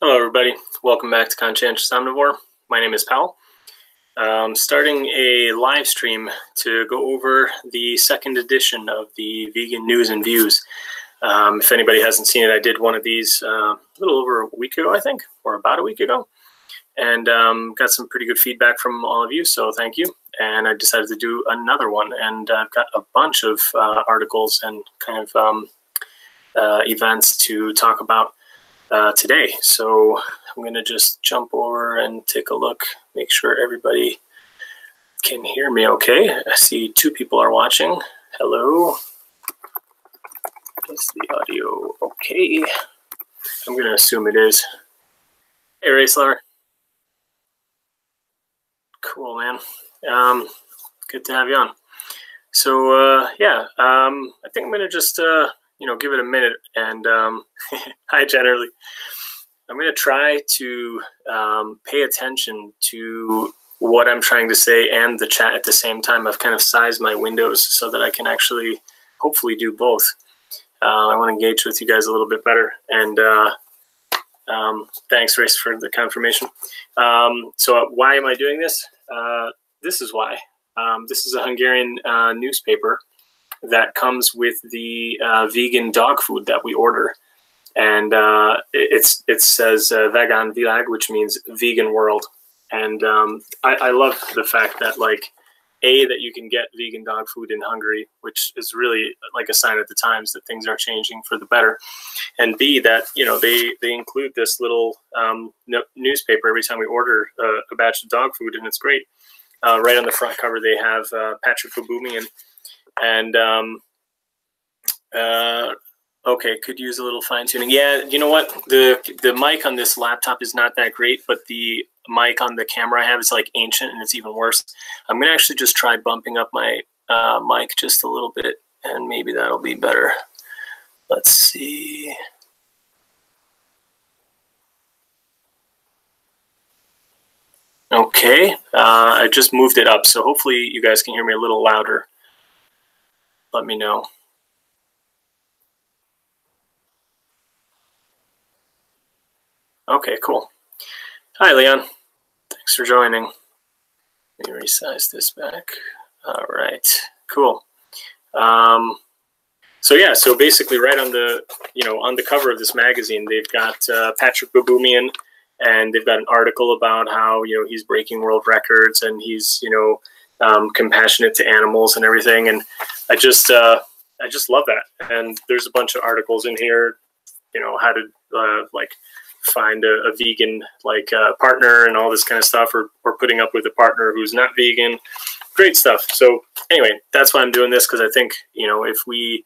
Hello everybody, welcome back to Conscientious Omnivore. My name is Powell. Starting a live stream to go over the second edition of the Vegan News and Views. If anybody hasn't seen it, I did one of these a little over a week ago, I think, or about a week ago. And got some pretty good feedback from all of you, so thank you. And I decided to do another one, and I've got a bunch of articles and kind of events to talk about today. So I'm going to just jump over and take a look, make sure everybody can hear me okay. I see 2 people are watching. Hello. Is the audio okay? I'm going to assume it is. Hey, Racelar. Cool, man. Good to have you on. So, yeah, I think I'm going to just, give it a minute and hi, generally. I'm going to try to pay attention to what I'm trying to say and the chat at the same time. I've kind of sized my windows so that I can actually hopefully do both. I want to engage with you guys a little bit better. And thanks, Race, for the confirmation. So why am I doing this? This is why. This is a Hungarian newspaper that comes with the vegan dog food that we order. And it says Vegan Világ, which means vegan world. And I love the fact that, like, A, that you can get vegan dog food in Hungary, which is really like a sign of the times that things are changing for the better. And B, that, they include this little newspaper every time we order a batch of dog food, and it's great. Right on the front cover, they have Patrick Baboumian. And okay, could use a little fine tuning. Yeah, you know what? The mic on this laptop is not that great, but the mic on the camera I have is like ancient, and it's even worse. I'm gonna actually just try bumping up my mic just a little bit, and maybe that'll be better. Let's see. Okay, I just moved it up, so hopefully you guys can hear me a little louder. Let me know. Okay, cool. Hi, Leon. Thanks for joining. Let me resize this back. All right, cool. So yeah, so basically right on the, on the cover of this magazine, they've got Patrick Baboumian, and they've got an article about how, he's breaking world records, and he's, compassionate to animals and everything. And I just love that. And there's a bunch of articles in here, how to like find a vegan partner and all this kind of stuff, or putting up with a partner who's not vegan. Great stuff. So anyway, that's why I'm doing this, because I think, if we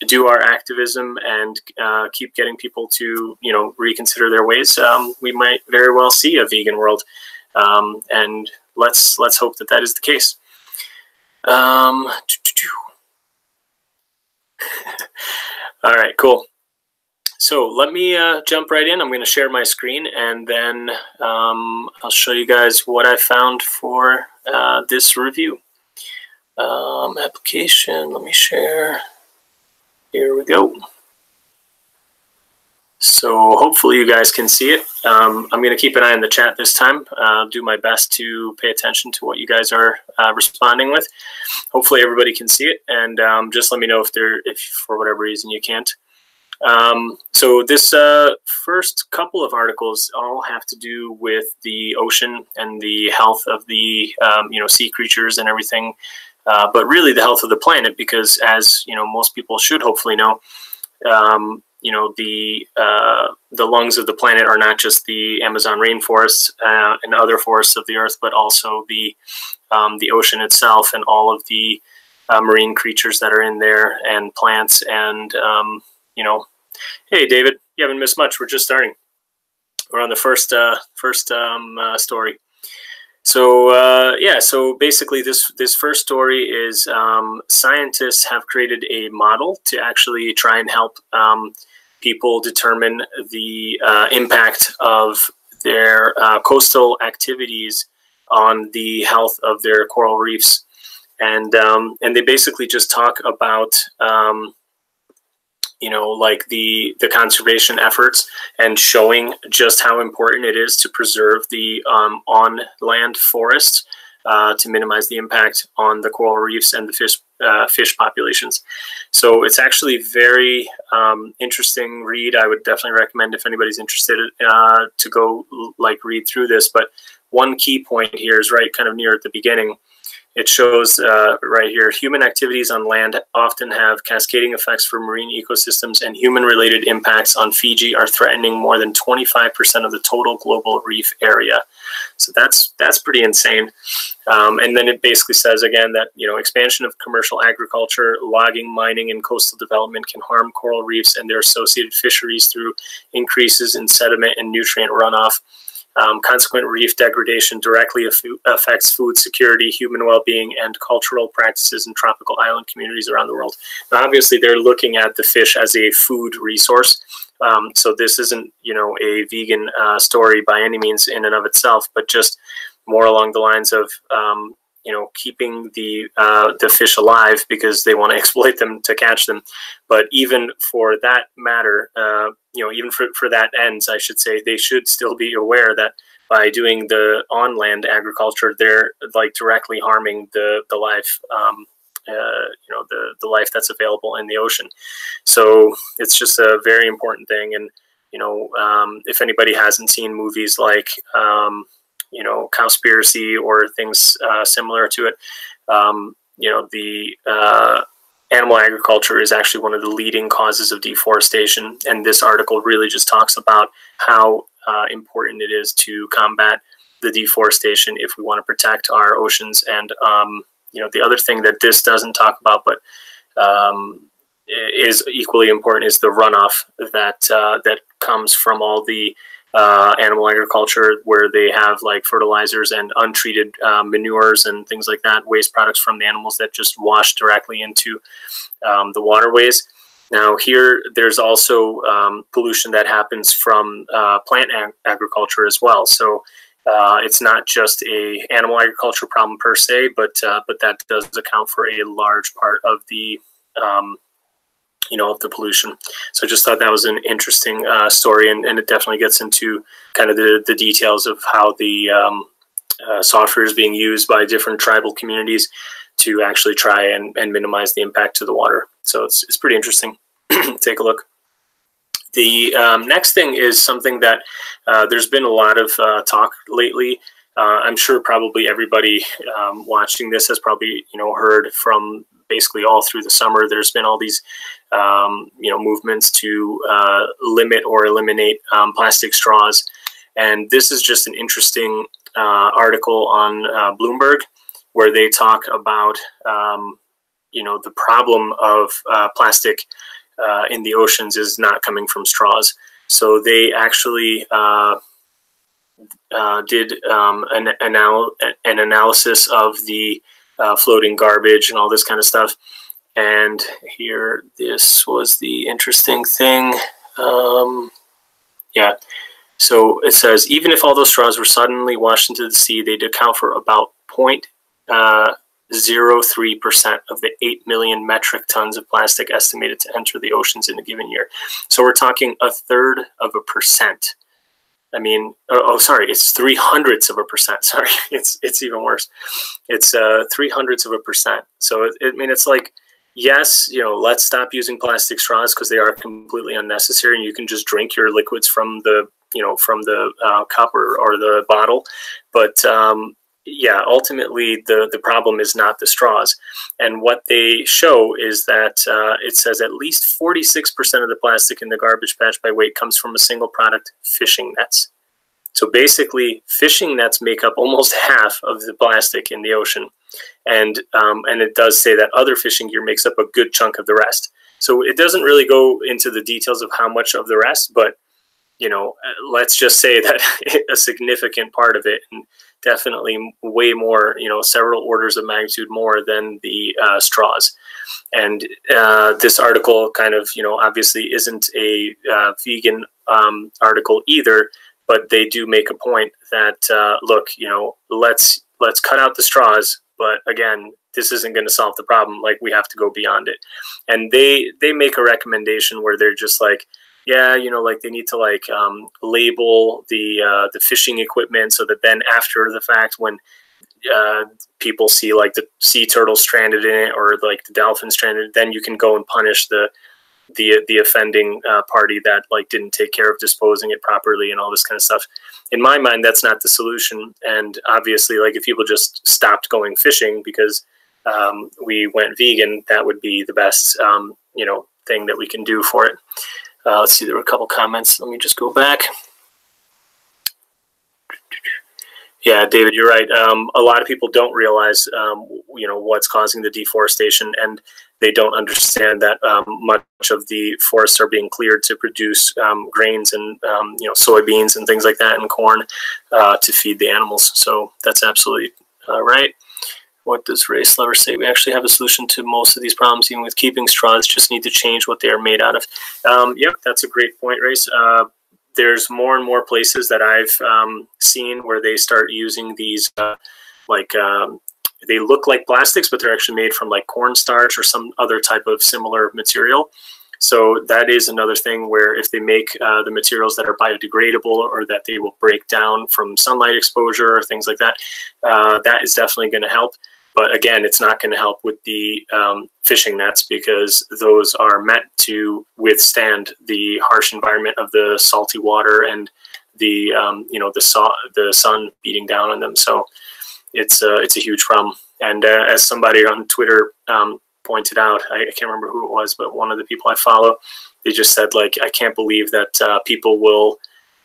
do our activism and keep getting people to, reconsider their ways, we might very well see a vegan world. And let's hope that that is the case. All right, cool. So let me jump right in. I'm going to share my screen, and then I'll show you guys what I found for this review. Application, let me share. Here we go. So hopefully you guys can see it. I'm going to keep an eye on the chat this time. Do my best to pay attention to what you guys are responding with. Hopefully everybody can see it, and just let me know if for whatever reason you can't. So this first couple of articles all have to do with the ocean and the health of the sea creatures and everything, but really the health of the planet, because as most people should hopefully know, the lungs of the planet are not just the Amazon rainforests and other forests of the earth, but also the ocean itself and all of the marine creatures that are in there, and plants, and hey, David, you haven't missed much. We're just starting. We're on the first story. So yeah, so basically this first story is scientists have created a model to actually try and help people determine the impact of their coastal activities on the health of their coral reefs. And they basically just talk about you know, like the conservation efforts and showing just how important it is to preserve the on-land forests to minimize the impact on the coral reefs and the fish populations. So it's actually very interesting read. I would definitely recommend, if anybody's interested, to go like read through this. But one key point here is right kind of near at the beginning. It shows right here, human activities on land often have cascading effects for marine ecosystems, and human-related impacts on Fiji are threatening more than 25% of the total global reef area. So that's pretty insane. And then it basically says again that, you know, expansion of commercial agriculture, logging, mining, and coastal development can harm coral reefs and their associated fisheries through increases in sediment and nutrient runoff. Consequent reef degradation directly affects food security, human well-being, and cultural practices in tropical island communities around the world. Now, obviously, they're looking at the fish as a food resource. So this isn't, you know, a vegan story by any means in and of itself, but just more along the lines of, you know, keeping the fish alive because they want to exploit them to catch them. But even for that matter, you know, even for that ends, I should say, they should still be aware that by doing the on-land agriculture, they're like directly harming the life, you know, the life that's available in the ocean. So it's just a very important thing. And, you know, if anybody hasn't seen movies like, you know, Cowspiracy or things similar to it, you know, the animal agriculture is actually one of the leading causes of deforestation. And this article really just talks about how important it is to combat the deforestation if we want to protect our oceans. And, you know, the other thing that this doesn't talk about, but is equally important, is the runoff that that comes from all the animal agriculture, where they have like fertilizers and untreated manures and things like that, waste products from the animals that just wash directly into the waterways. Now here, there's also pollution that happens from plant agriculture as well. So it's not just a animal agriculture problem per se, but that does account for a large part of the you know, of the pollution. So I just thought that was an interesting story, and it definitely gets into kind of the details of how the software is being used by different tribal communities to actually try and minimize the impact to the water. So it's pretty interesting. Take a look. The next thing is something that there's been a lot of talk lately. I'm sure probably everybody watching this has probably, you know, heard from basically all through the summer. There's been all these you know, movements to limit or eliminate plastic straws. And this is just an interesting article on Bloomberg, where they talk about, you know, the problem of plastic in the oceans is not coming from straws. So they actually did an analysis of the floating garbage and all this kind of stuff. And here, this was the interesting thing. Yeah. So it says, even if all those straws were suddenly washed into the sea, they'd account for about 0.03% of the 8 million metric tons of plastic estimated to enter the oceans in a given year. So we're talking 1/3%. I mean, oh, sorry, it's 0.03%. Sorry, it's even worse. It's 0.03%. So I mean, it's like, yes, you know, let's stop using plastic straws because they are completely unnecessary, and you can just drink your liquids from the, you know, from the cup or the bottle. But yeah, ultimately the problem is not the straws. And what they show is that it says at least 46% of the plastic in the garbage patch by weight comes from a single product, fishing nets. So basically, fishing nets make up almost half of the plastic in the ocean. And it does say that other fishing gear makes up a good chunk of the rest. So it doesn't really go into the details of how much of the rest, but, you know, let's just say that a significant part of it, and definitely way more, you know, several orders of magnitude more than the straws. And this article kind of, you know, obviously isn't a vegan article either, but they do make a point that, look, you know, let's cut out the straws, but again, this isn't going to solve the problem. Like, we have to go beyond it. And they make a recommendation where they're just like, yeah, you know, like they need to like label the fishing equipment so that then after the fact, when people see like the sea turtle stranded in it or like the dolphin stranded, then you can go and punish the offending party that like didn't take care of disposing it properly and all this kind of stuff. In my mind, that's not the solution. And obviously, like if people just stopped going fishing because we went vegan, that would be the best you know, thing that we can do for it. Let's see, there were a couple comments. Let me just go back. Yeah, David, you're right. A lot of people don't realize, you know, what's causing the deforestation, and they don't understand that much of the forests are being cleared to produce grains and, you know, soybeans and things like that, and corn to feed the animals. So that's absolutely right. What does Race Lover say? We actually have a solution to most of these problems, even with keeping straws. Just need to change what they are made out of. Yep, that's a great point, Race. There's more and more places that I've seen where they start using these, they look like plastics, but they're actually made from like cornstarch or some other type of similar material. So that is another thing where if they make the materials that are biodegradable or that they will break down from sunlight exposure or things like that, that is definitely going to help. But again, it's not going to help with the fishing nets because those are meant to withstand the harsh environment of the salty water and the you know, the sun beating down on them. So it's a huge problem. And as somebody on Twitter pointed out, I can't remember who it was, but one of the people I follow, they just said, like, I can't believe that people will,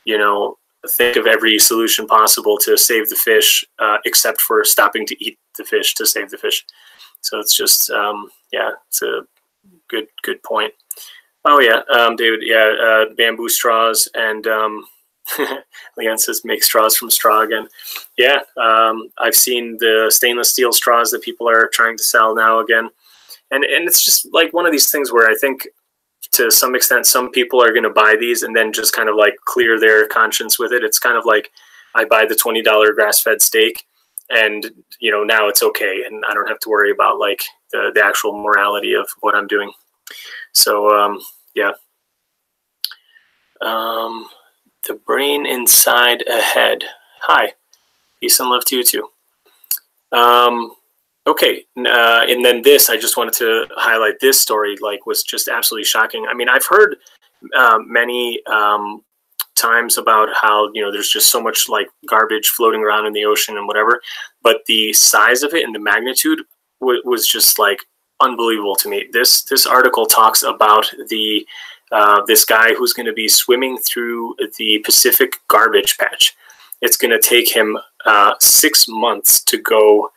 you know, think of every solution possible to save the fish, except for stopping to eat the fish to save the fish. So it's just, yeah, it's a good point. Oh yeah, David, yeah, bamboo straws, and Leanne says make straws from straw again. Yeah, I've seen the stainless steel straws that people are trying to sell now again, and it's just like one of these things where I think, to some extent, some people are going to buy these and then just kind of like clear their conscience with it. It's kind of like I buy the $20 grass-fed steak, and you know, now it's okay, and I don't have to worry about like the actual morality of what I'm doing. So yeah, the brain inside a head. Hi, peace and love to you too. Okay, and then this, I just wanted to highlight this story, like, was just absolutely shocking. I mean, I've heard many times about how, you know, there's just so much like garbage floating around in the ocean and whatever, but the size of it and the magnitude was just like unbelievable to me. This article talks about the this guy who's going to be swimming through the Pacific garbage patch. It's going to take him 6 months to go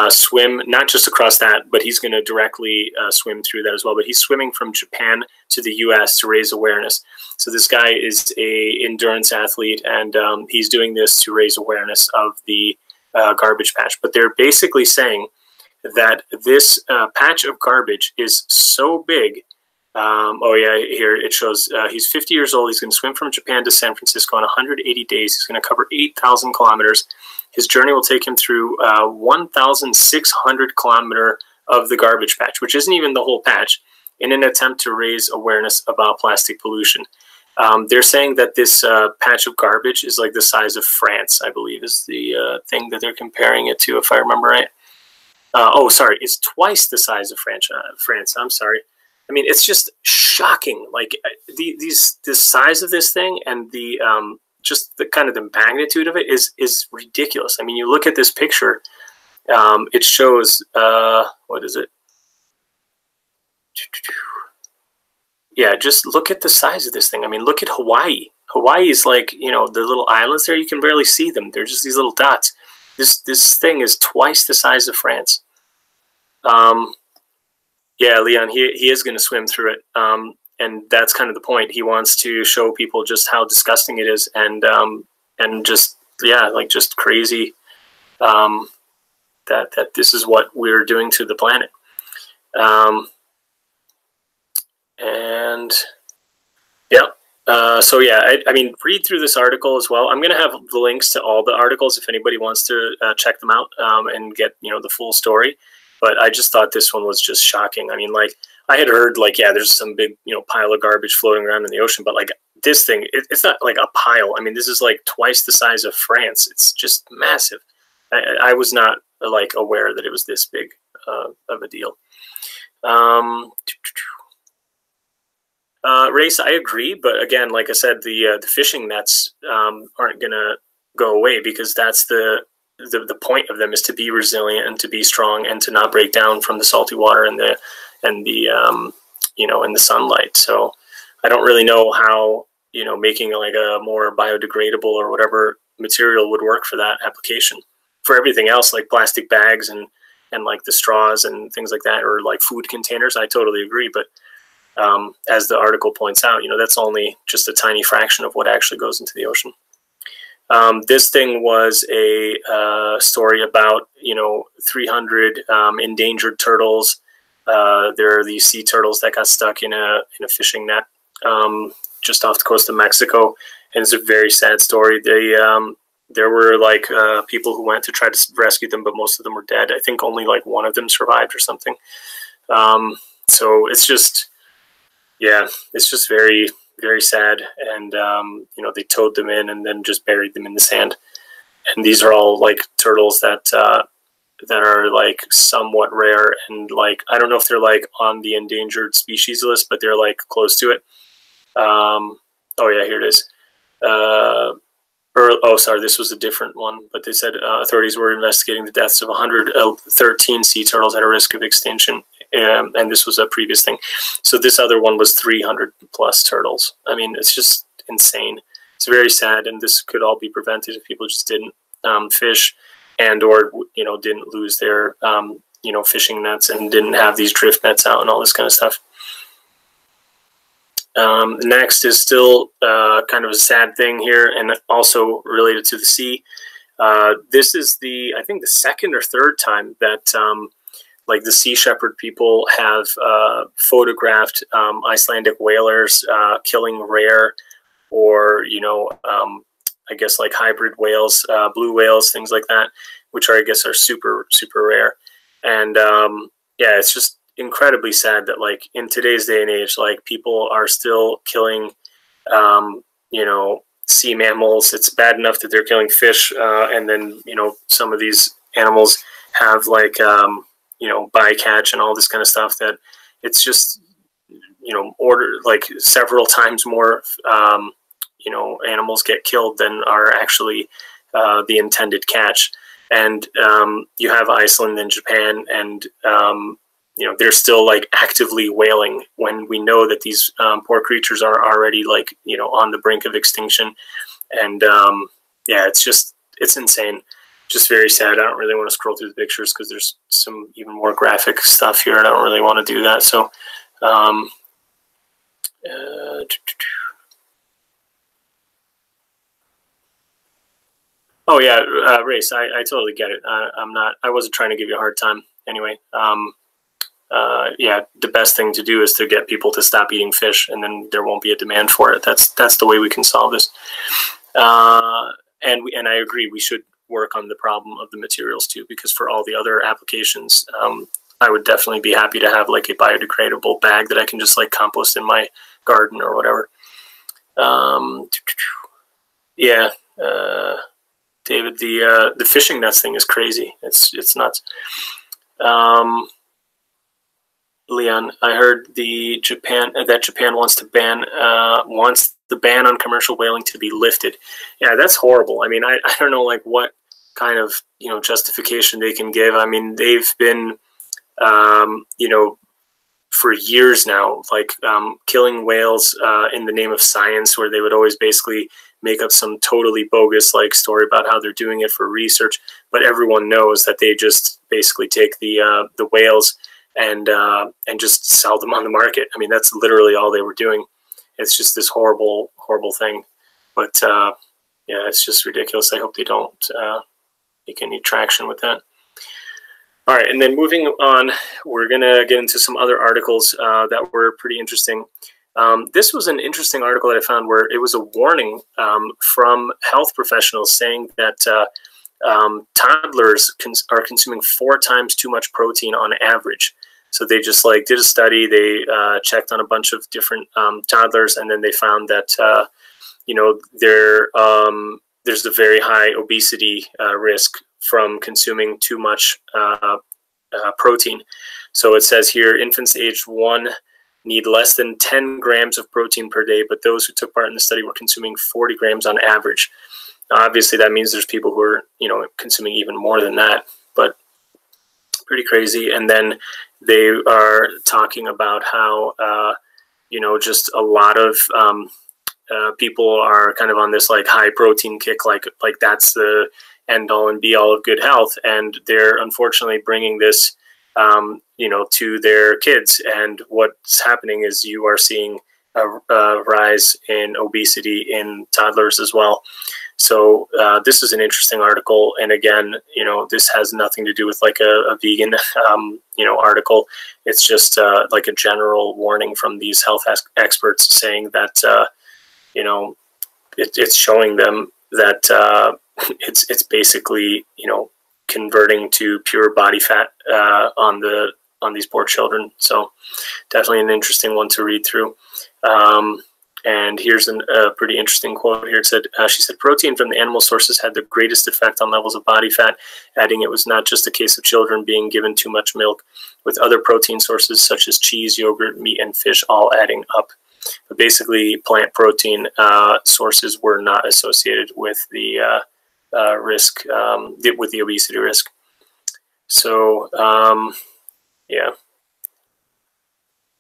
swim, not just across that, but he's going to directly swim through that as well. But he's swimming from Japan to the U.S. to raise awareness. So this guy is a endurance athlete, and he's doing this to raise awareness of the garbage patch. But they're basically saying that this patch of garbage is so big. Oh yeah, here it shows he's 50 years old. He's going to swim from Japan to San Francisco in 180 days. He's going to cover 8,000 kilometers. His journey will take him through 1,600 kilometer of the garbage patch, which isn't even the whole patch, in an attempt to raise awareness about plastic pollution. They're saying that this patch of garbage is like the size of France, I believe, is the thing that they're comparing it to, if I remember right. Oh, sorry, it's twice the size of France. I'm sorry. I mean, it's just shocking. Like the size of this thing and the just the kind of the magnitude of it is ridiculous. I mean, you look at this picture. It shows what is it? Yeah, just look at the size of this thing. I mean, look at Hawaii. Hawaii is like, you know, the little islands there. You can barely see them. They're just these little dots. This thing is twice the size of France. Yeah, Leon, he is going to swim through it, and that's kind of the point. He wants to show people just how disgusting it is, and just, yeah, like just crazy that this is what we're doing to the planet. And yeah, So yeah, I mean, read through this article as well. I'm going to have the links to all the articles if anybody wants to check them out and get, you know, the full story. But I just thought this one was just shocking. I mean, like, I had heard, like, yeah, there's some big, you know, pile of garbage floating around in the ocean, but like this thing, it's not like a pile. I mean, this is like twice the size of France. It's just massive. I was not like aware that it was this big of a deal. Race, I agree, but again, like I said, the fishing nets aren't gonna go away, because that's the point of them, is to be resilient and to be strong and to not break down from the salty water and the you know, in the sunlight. So I don't really know how, you know, making like a more biodegradable or whatever material would work for that application. For everything else, like plastic bags and like the straws and things like that, or like food containers, I totally agree. But as the article points out, you know, that's only just a tiny fraction of what actually goes into the ocean. This thing was a story about, you know, 300 endangered turtles. There are these sea turtles that got stuck in a fishing net just off the coast of Mexico, and it's a very sad story. There were like people who went to try to rescue them, but most of them were dead. I think only like one of them survived or something. So it's just, yeah, it's just very, very sad. And you know, they towed them in and then just buried them in the sand. And these are all like turtles that are like somewhat rare, and like, I don't know if they're like on the endangered species list, but they're like close to it. Oh yeah, here it is. Oh, sorry, this was a different one, but they said authorities were investigating the deaths of 113 sea turtles at a risk of extinction, and this was a previous thing. So this other one was 300 plus turtles. I mean, it's just insane. It's very sad, and this could all be prevented if people just didn't fish, and or, you know, didn't lose their you know, fishing nets and didn't have these drift nets out and all this kind of stuff. Next is still kind of a sad thing here, and also related to the sea. This is I think the second or third time that like the Sea Shepherd people have photographed Icelandic whalers killing rare, or, you know, I guess like hybrid whales, blue whales, things like that, which are, I guess, are super, super rare. And yeah, it's just incredibly sad that, like, in today's day and age, like, people are still killing you know, sea mammals. It's bad enough that they're killing fish, and then, you know, some of these animals have like you know, bycatch and all this kind of stuff, that it's just, you know, like several times more you know, animals get killed than are actually the intended catch. And you have Iceland and Japan, and you know, they're still like actively whaling when we know that these poor creatures are already, like, you know, on the brink of extinction. And yeah, it's insane. Just very sad. I don't really want to scroll through the pictures because there's some even more graphic stuff here, and I don't really want to do that. So oh yeah, Race, I totally get it. I wasn't trying to give you a hard time anyway. Yeah, the best thing to do is to get people to stop eating fish, and then there won't be a demand for it. That's the way we can solve this. And I agree, we should work on the problem of the materials too, because for all the other applications, I would definitely be happy to have like a biodegradable bag that I can just like compost in my garden or whatever. Yeah, David, the fishing nets thing is crazy. It's nuts. Leon, I heard that Japan wants the ban on commercial whaling to be lifted. Yeah, that's horrible. I mean, I don't know like what kind of, you know, justification they can give. I mean, they've been you know, for years now, like killing whales in the name of science, where they would always basically make up some totally bogus like story about how they're doing it for research, but everyone knows that they just basically take the whales and just sell them on the market. I mean, that's literally all they were doing. It's just this horrible, horrible thing. But yeah, it's just ridiculous. I hope they don't make any traction with that. All right, and then moving on, we're gonna get into some other articles that were pretty interesting. This was an interesting article that I found where it was a warning from health professionals saying that toddlers are consuming 4 times too much protein on average. So they just like did a study. They checked on a bunch of different toddlers, and then they found that there's a very high obesity risk from consuming too much protein. So it says here, infants aged 1 need less than 10 grams of protein per day, but those who took part in the study were consuming 40 grams on average. Now, obviously, that means there's people who are, consuming even more than that, but pretty crazy. And then they are talking about how, just a lot of people are kind of on this like high protein kick, like that's the end all and be all of good health. And they're unfortunately bringing this to their kids. And what's happening is you are seeing a rise in obesity in toddlers as well. So this is an interesting article. And again, this has nothing to do with like a vegan, article. It's just like a general warning from these health experts saying that, it's showing them that it's basically, converting to pure body fat on these poor children. So definitely an interesting one to read through. And here's a pretty interesting quote here. It said, she said, protein from the animal sources had the greatest effect on levels of body fat, adding it was not just a case of children being given too much milk, with other protein sources such as cheese, yogurt, meat, and fish all adding up. But basically, plant protein sources were not associated with the risk, with the obesity risk. So, yeah.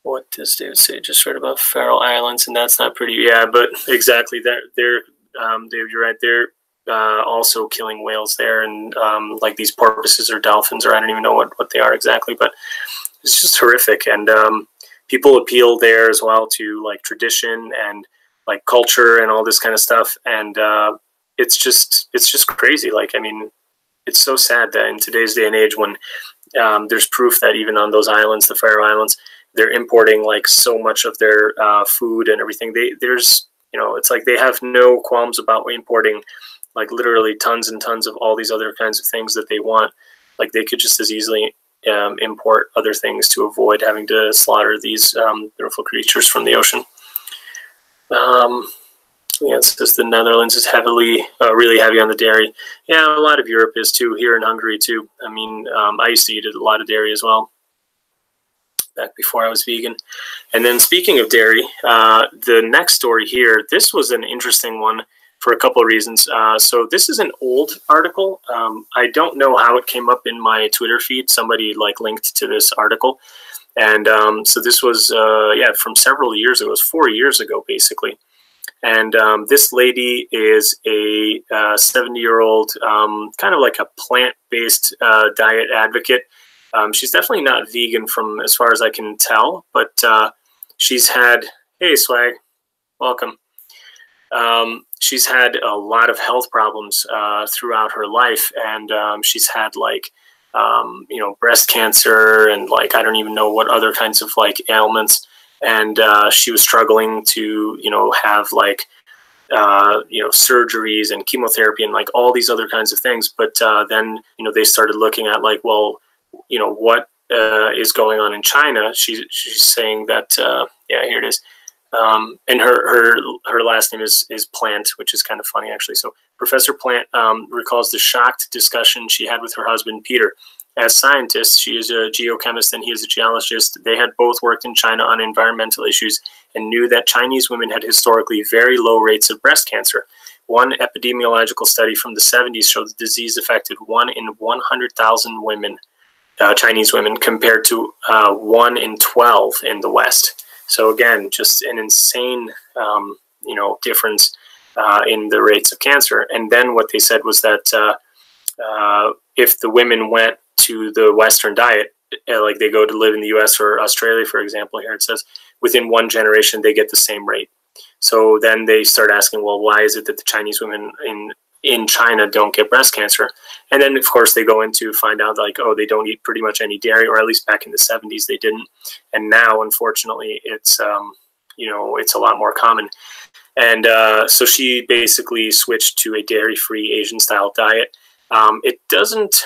What does David say? Just read about Faroe Islands, and that's not pretty. Yeah, but exactly. They're David, you're right. They're also killing whales there, and like these porpoises or dolphins, or I don't even know what they are exactly, but it's just horrific. And people appeal there as well to like tradition and like culture and all this kind of stuff, and it's just crazy. Like, I mean, it's so sad that in today's day and age, when there's proof that even on those islands, the Faroe Islands, they're importing like so much of their food and everything. There's it's like they have no qualms about importing like literally tons and tons of all these other kinds of things that they want. Like they could just as easily import other things to avoid having to slaughter these beautiful creatures from the ocean. Yeah, it says the Netherlands is really heavy on the dairy. Yeah, a lot of Europe is too. Here in Hungary too. I mean, I used to eat a lot of dairy as well, back before I was vegan. And then speaking of dairy, the next story here, this was an interesting one for a couple of reasons. So this is an old article. I don't know how it came up in my Twitter feed. Somebody like linked to this article. And so this was, from several years ago. It was 4 years ago, basically. And this lady is a 70-year-old, kind of like a plant-based diet advocate. She's definitely not vegan from as far as I can tell, but she's had, hey Swag, welcome. She's had a lot of health problems throughout her life, and she's had like, breast cancer and like, I don't even know what other kinds of like ailments. And she was struggling to, have like, surgeries and chemotherapy and like all these other kinds of things. But then, they started looking at like, well, what is going on in China. She's saying that, here it is. And her last name is Plant, which is kind of funny, actually. So Professor Plant recalls the shocked discussion she had with her husband, Peter. As scientists, she is a geochemist and he is a geologist. They had both worked in China on environmental issues and knew that Chinese women had historically very low rates of breast cancer. One epidemiological study from the 70s showed the disease affected 1 in 100,000 women, Chinese women, compared to 1 in 12 in the West. So again, just an insane, difference in the rates of cancer. And then what they said was that if the women went to the Western diet, like they go to live in the US or Australia, for example, here it says, within 1 generation, they get the same rate. So then they start asking, well, why is it that the Chinese women in China don't get breast cancer? And then, of course, they go into find out like, oh, they don't eat pretty much any dairy, or at least back in the 70s they didn't. And now, unfortunately, it's you know, it's a lot more common. And so she basically switched to a dairy-free Asian-style diet. It doesn't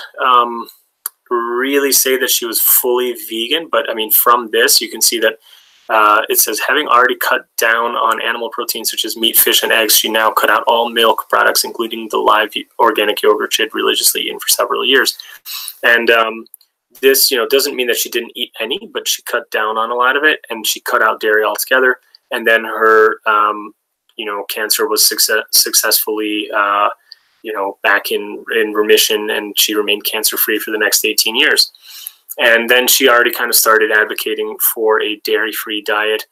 really say that she was fully vegan, but I mean, from this, you can see that it says, having already cut down on animal protein such as meat, fish, and eggs, she now cut out all milk products, including the live organic yogurt she had religiously eaten for several years. And this, you know, doesn't mean that she didn't eat any, but she cut down on a lot of it, and she cut out dairy altogether. And then her, you know, cancer was successfully, you know, back in remission, and she remained cancer-free for the next 18 years. And then she already kind of started advocating for a dairy-free diet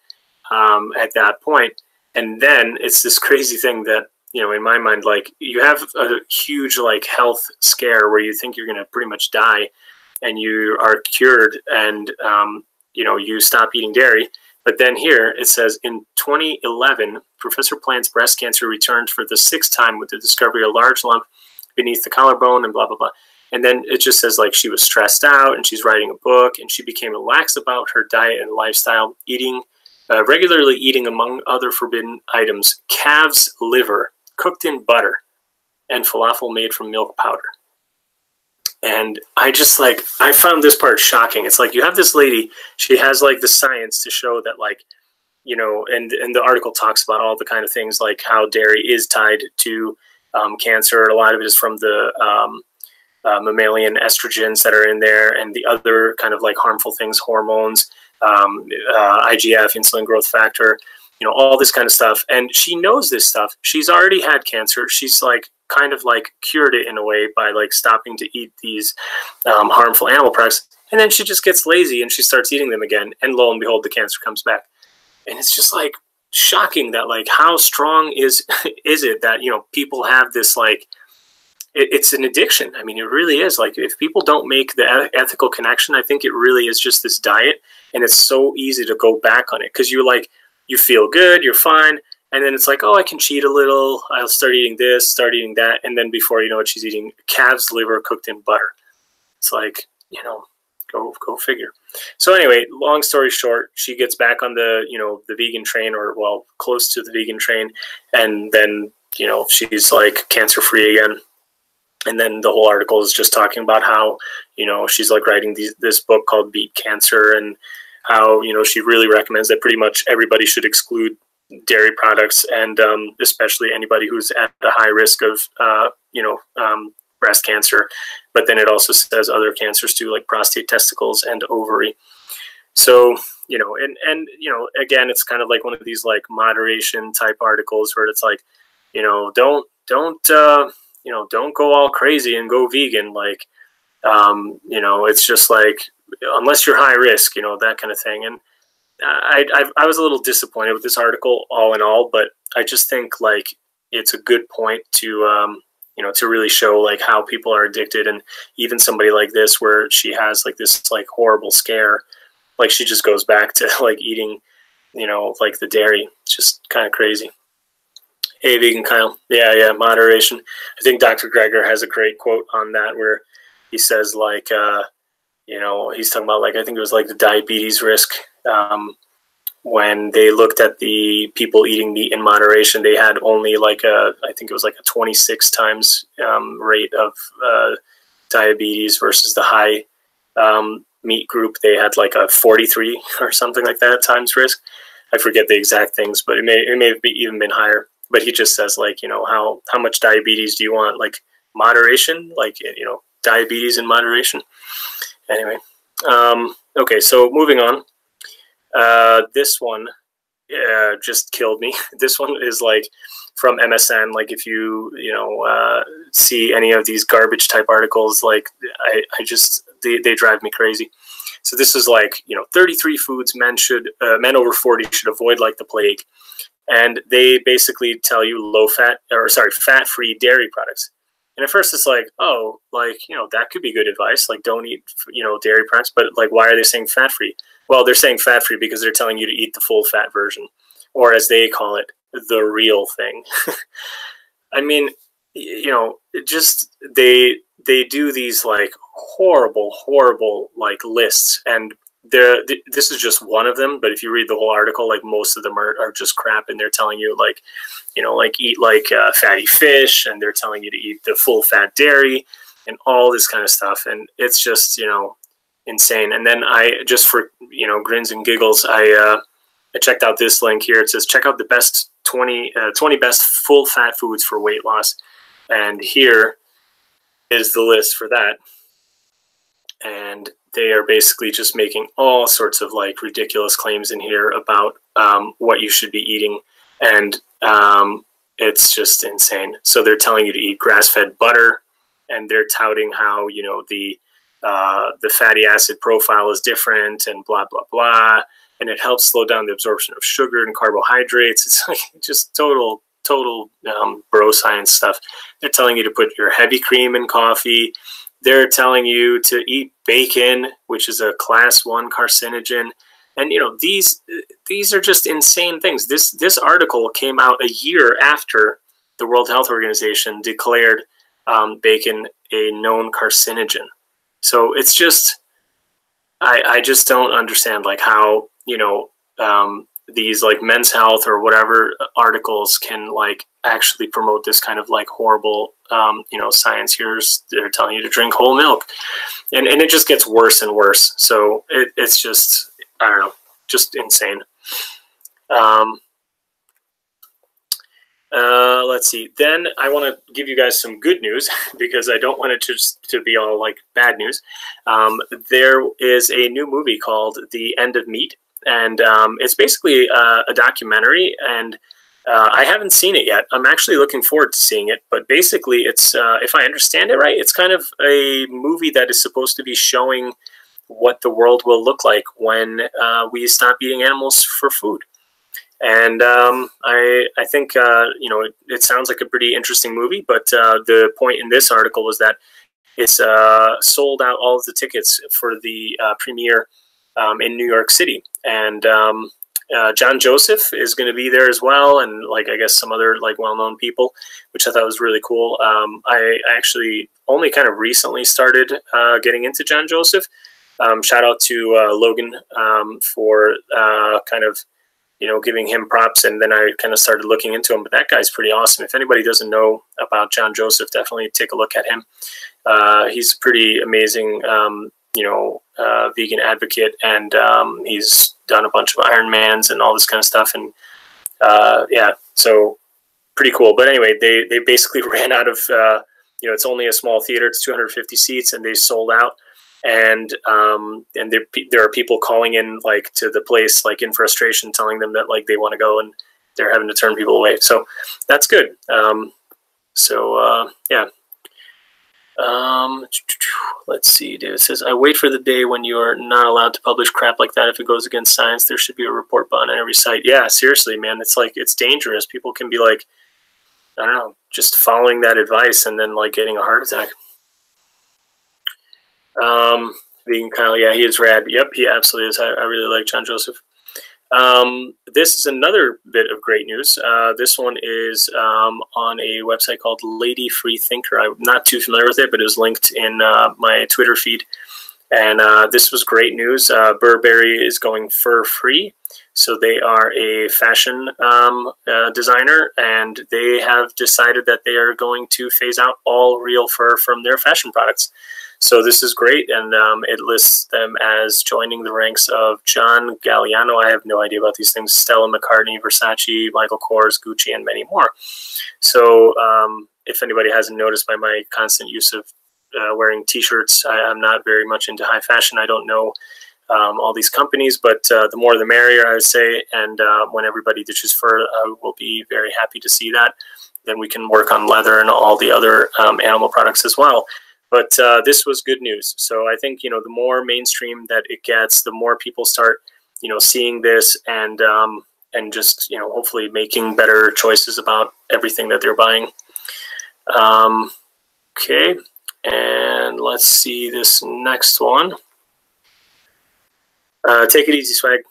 at that point. And then it's this crazy thing that, you know, in my mind, like, you have a huge, like, health scare where you think you're going to pretty much die, and you are cured, and, you know, you stop eating dairy. But then here it says, in 2011, Professor Plant's breast cancer returned for the 6th time with the discovery of a large lump beneath the collarbone and blah, blah, blah. And then it just says, like, she was stressed out, and she's writing a book, and she became lax about her diet and lifestyle, regularly eating, among other forbidden items, calf's liver cooked in butter and falafel made from milk powder. And I just, like, I found this part shocking. It's like, you have this lady, she has, like, the science to show that, like, you know, and the article talks about all the kind of things, like how dairy is tied to cancer. A lot of it is from the mammalian estrogens that are in there, and the other kind of, like, harmful things, hormones, IGF, insulin growth factor, you know, all this kind of stuff. And she knows this stuff. She's already had cancer. She's, like, kind of, like, cured it in a way by, like, stopping to eat these harmful animal products. And then she just gets lazy and she starts eating them again. And lo and behold, the cancer comes back. And it's just, like, shocking that, like, how strong is it that, you know, people have this, like, it's an addiction. I mean, it really is. Like, if people don't make the ethical connection, I think it really is just this diet, and it's so easy to go back on it because you're like, you feel good, you're fine, and then it's like, oh, I can cheat a little. I'll start eating this, start eating that, and then before you know it, she's eating calf's liver cooked in butter. It's like, you know, go figure. So anyway, long story short, she gets back on the, you know, the vegan train, or, well, close to the vegan train, and then, you know, she's, like, cancer free again. And then the whole article is just talking about how, you know, she's, like, writing this book called Beat Cancer, and how, you know, she really recommends that pretty much everybody should exclude dairy products, and especially anybody who's at a high risk of, you know, breast cancer. But then it also says other cancers too, like prostate, testicles, and ovary. So, you know, and you know, again, it's kind of like one of these, like, moderation type articles where it's like, you know, don't you know, don't go all crazy and go vegan. Like, you know, it's just like, unless you're high risk, you know, that kind of thing. And I was a little disappointed with this article all in all, but I just think, like, it's a good point to, you know, to really show, like, how people are addicted. And even somebody like this, where she has, like, this, like, horrible scare, like, she just goes back to, like, eating, you know, like, the dairy. It's just kind of crazy. Hey, Vegan Kyle. Yeah, moderation. I think Dr. Greger has a great quote on that, where he says, like, you know, he's talking about, like, I think it was, like, the diabetes risk. When they looked at the people eating meat in moderation, they had only, like, I think it was, like, a 26 times rate of diabetes, versus the high meat group. They had, like, a 43 or something like that times risk. I forget the exact things, but it may have even been higher. But he just says, like, you know, how much diabetes do you want? Like, moderation, like, you know, diabetes in moderation. Anyway, okay, so moving on. This one just killed me. This one is, like, from MSN. Like, if you know, see any of these garbage type articles, like, I just, they drive me crazy. So this is, like, you know, 33 foods men over 40 should avoid like the plague. And they basically tell you fat-free dairy products. And at first it's like, oh, like, you know, that could be good advice. Like, don't eat, you know, dairy products. But, like, why are they saying fat-free? Well, they're saying fat-free because they're telling you to eat the full fat version, or as they call it, the real thing. I mean, you know, it just, they do these, like, horrible, like, lists. And this is just one of them, but if you read the whole article, like most of them are just crap, and they're telling you like, like eat like fatty fish, and they're telling you to eat the full fat dairy and all this kind of stuff. And it's just, insane. And then I just for, grins and giggles, I checked out this link here. It says, check out the best 20 best full fat foods for weight loss. And here is the list for that. And they are basically just making all sorts of like ridiculous claims in here about what you should be eating. And it's just insane. So they're telling you to eat grass-fed butter, and they're touting how, the fatty acid profile is different and blah, blah, blah. And it helps slow down the absorption of sugar and carbohydrates. It's like just total bro science stuff. They're telling you to put your heavy cream in coffee. They're telling you to eat bacon, which is a class 1 carcinogen. And, these are just insane things. This article came out a year after the World Health Organization declared bacon a known carcinogen. So it's just, I just don't understand like how, these like Men's Health or whatever articles can like actually promote this kind of like horrible, science. They're telling you to drink whole milk, and it just gets worse and worse. So it's just, I don't know, just insane. Let's see. Then I want to give you guys some good news because I don't want it to be all like bad news. There is a new movie called The End of Meat. And it's basically a documentary, and I haven't seen it yet. I'm actually looking forward to seeing it. But basically, it's if I understand it right, it's kind of a movie that is supposed to be showing what the world will look like when we stop eating animals for food. And I think it sounds like a pretty interesting movie. But the point in this article was that it's sold out all of the tickets for the premiere in New York City. And John Joseph is going to be there as well, and like I guess some other like well-known people, which I thought was really cool. I actually only kind of recently started getting into John Joseph. Shout out to Logan for kind of giving him props, and then I kind of started looking into him. But that guy's pretty awesome. If anybody doesn't know about John Joseph, definitely take a look at him. He's pretty amazing. Vegan advocate, and he's done a bunch of Ironmans and all this kind of stuff, and yeah, so pretty cool. But anyway, they basically ran out of it's only a small theater, it's 250 seats, and they sold out. And there are people calling in like to the place like in frustration, telling them that like they want to go, and they're having to turn people away. So that's good. Yeah. Let's see. David says, I wait for the day when you are not allowed to publish crap like that. If it goes against science, there should be a report button on every site. Yeah, seriously, man. It's like, it's dangerous. People can be like, I don't know, just following that advice and then like getting a heart attack. Vegan Kyle, yeah, he is rad. Yep, he absolutely is. I really like John Joseph. This is another bit of great news. This one is on a website called Lady Free Thinker. I'm not too familiar with it, but it was linked in my Twitter feed. And this was great news. Burberry is going fur free. So they are a fashion designer, and they have decided that they are going to phase out all real fur from their fashion products. So this is great, and it lists them as joining the ranks of John Galliano. I have no idea about these things. Stella McCartney, Versace, Michael Kors, Gucci, and many more. So if anybody hasn't noticed by my constant use of wearing T-shirts, I'm not very much into high fashion. I don't know all these companies, but the more the merrier, I would say. And when everybody ditches fur, I will be very happy to see that. Then we can work on leather and all the other animal products as well. But this was good news. So I think, the more mainstream that it gets, the more people start, seeing this and just, hopefully making better choices about everything that they're buying. Okay. And let's see this next one. Take it easy, Swag.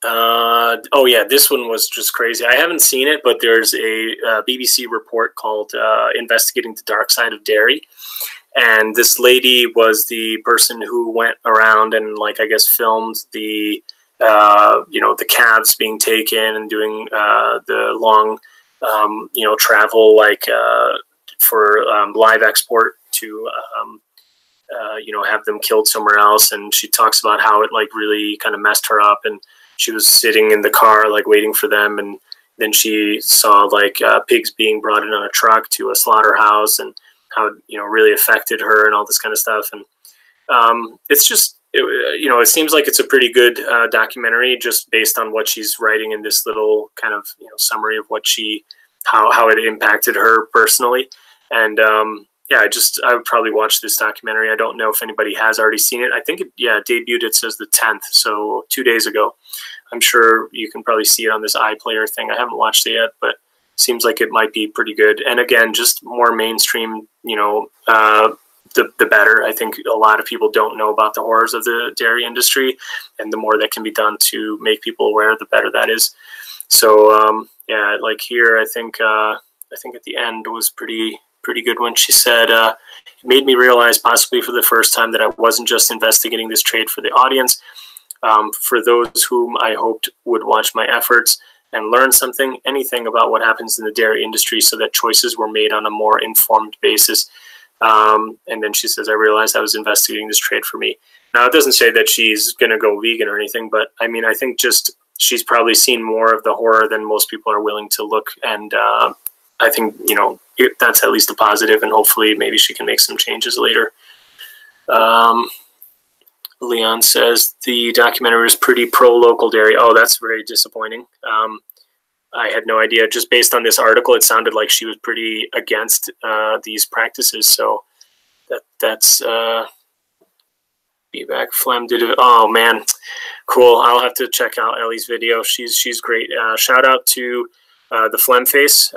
Oh yeah, this one was just crazy. I haven't seen it, but there's a BBC report called Investigating the Dark Side of Dairy. And this lady was the person who went around and, like, I guess filmed the the calves being taken and doing the long travel, like for live export to have them killed somewhere else. And she talks about how it like really kind of messed her up, and she was sitting in the car like waiting for them, and then she saw like pigs being brought in on a truck to a slaughterhouse, and how it really affected her and all this kind of stuff. And it's just it seems like it's a pretty good documentary, just based on what she's writing in this little kind of summary of what how it impacted her personally. And I would probably watch this documentary. I don't know if anybody has already seen it. I think it debuted, it says the 10th, so 2 days ago. I'm sure you can probably see it on this iPlayer thing. I haven't watched it yet, but seems like it might be pretty good. And again, just more mainstream, the better. I think a lot of people don't know about the horrors of the dairy industry, and the more that can be done to make people aware, the better that is. So like here, I think at the end was pretty good when she said, it made me realize, possibly for the first time, that I wasn't just investigating this trade for the audience, for those whom I hoped would watch my efforts and learn anything about what happens in the dairy industry, so that choices were made on a more informed basis. And then she says, I realized I was investigating this trade for me. Now, it doesn't say that she's going to go vegan or anything, but I mean, I think just she's probably seen more of the horror than most people are willing to look. And I think, that's at least a positive, and hopefully maybe she can make some changes later. Leon says the documentary is pretty pro-local dairy. Oh, that's very disappointing. I had no idea. Just based on this article, it sounded like she was pretty against these practices. So that's be back. Flem did it. Oh man, cool. I'll have to check out Ellie's video. She's great. Shout out to the Phlegm Face.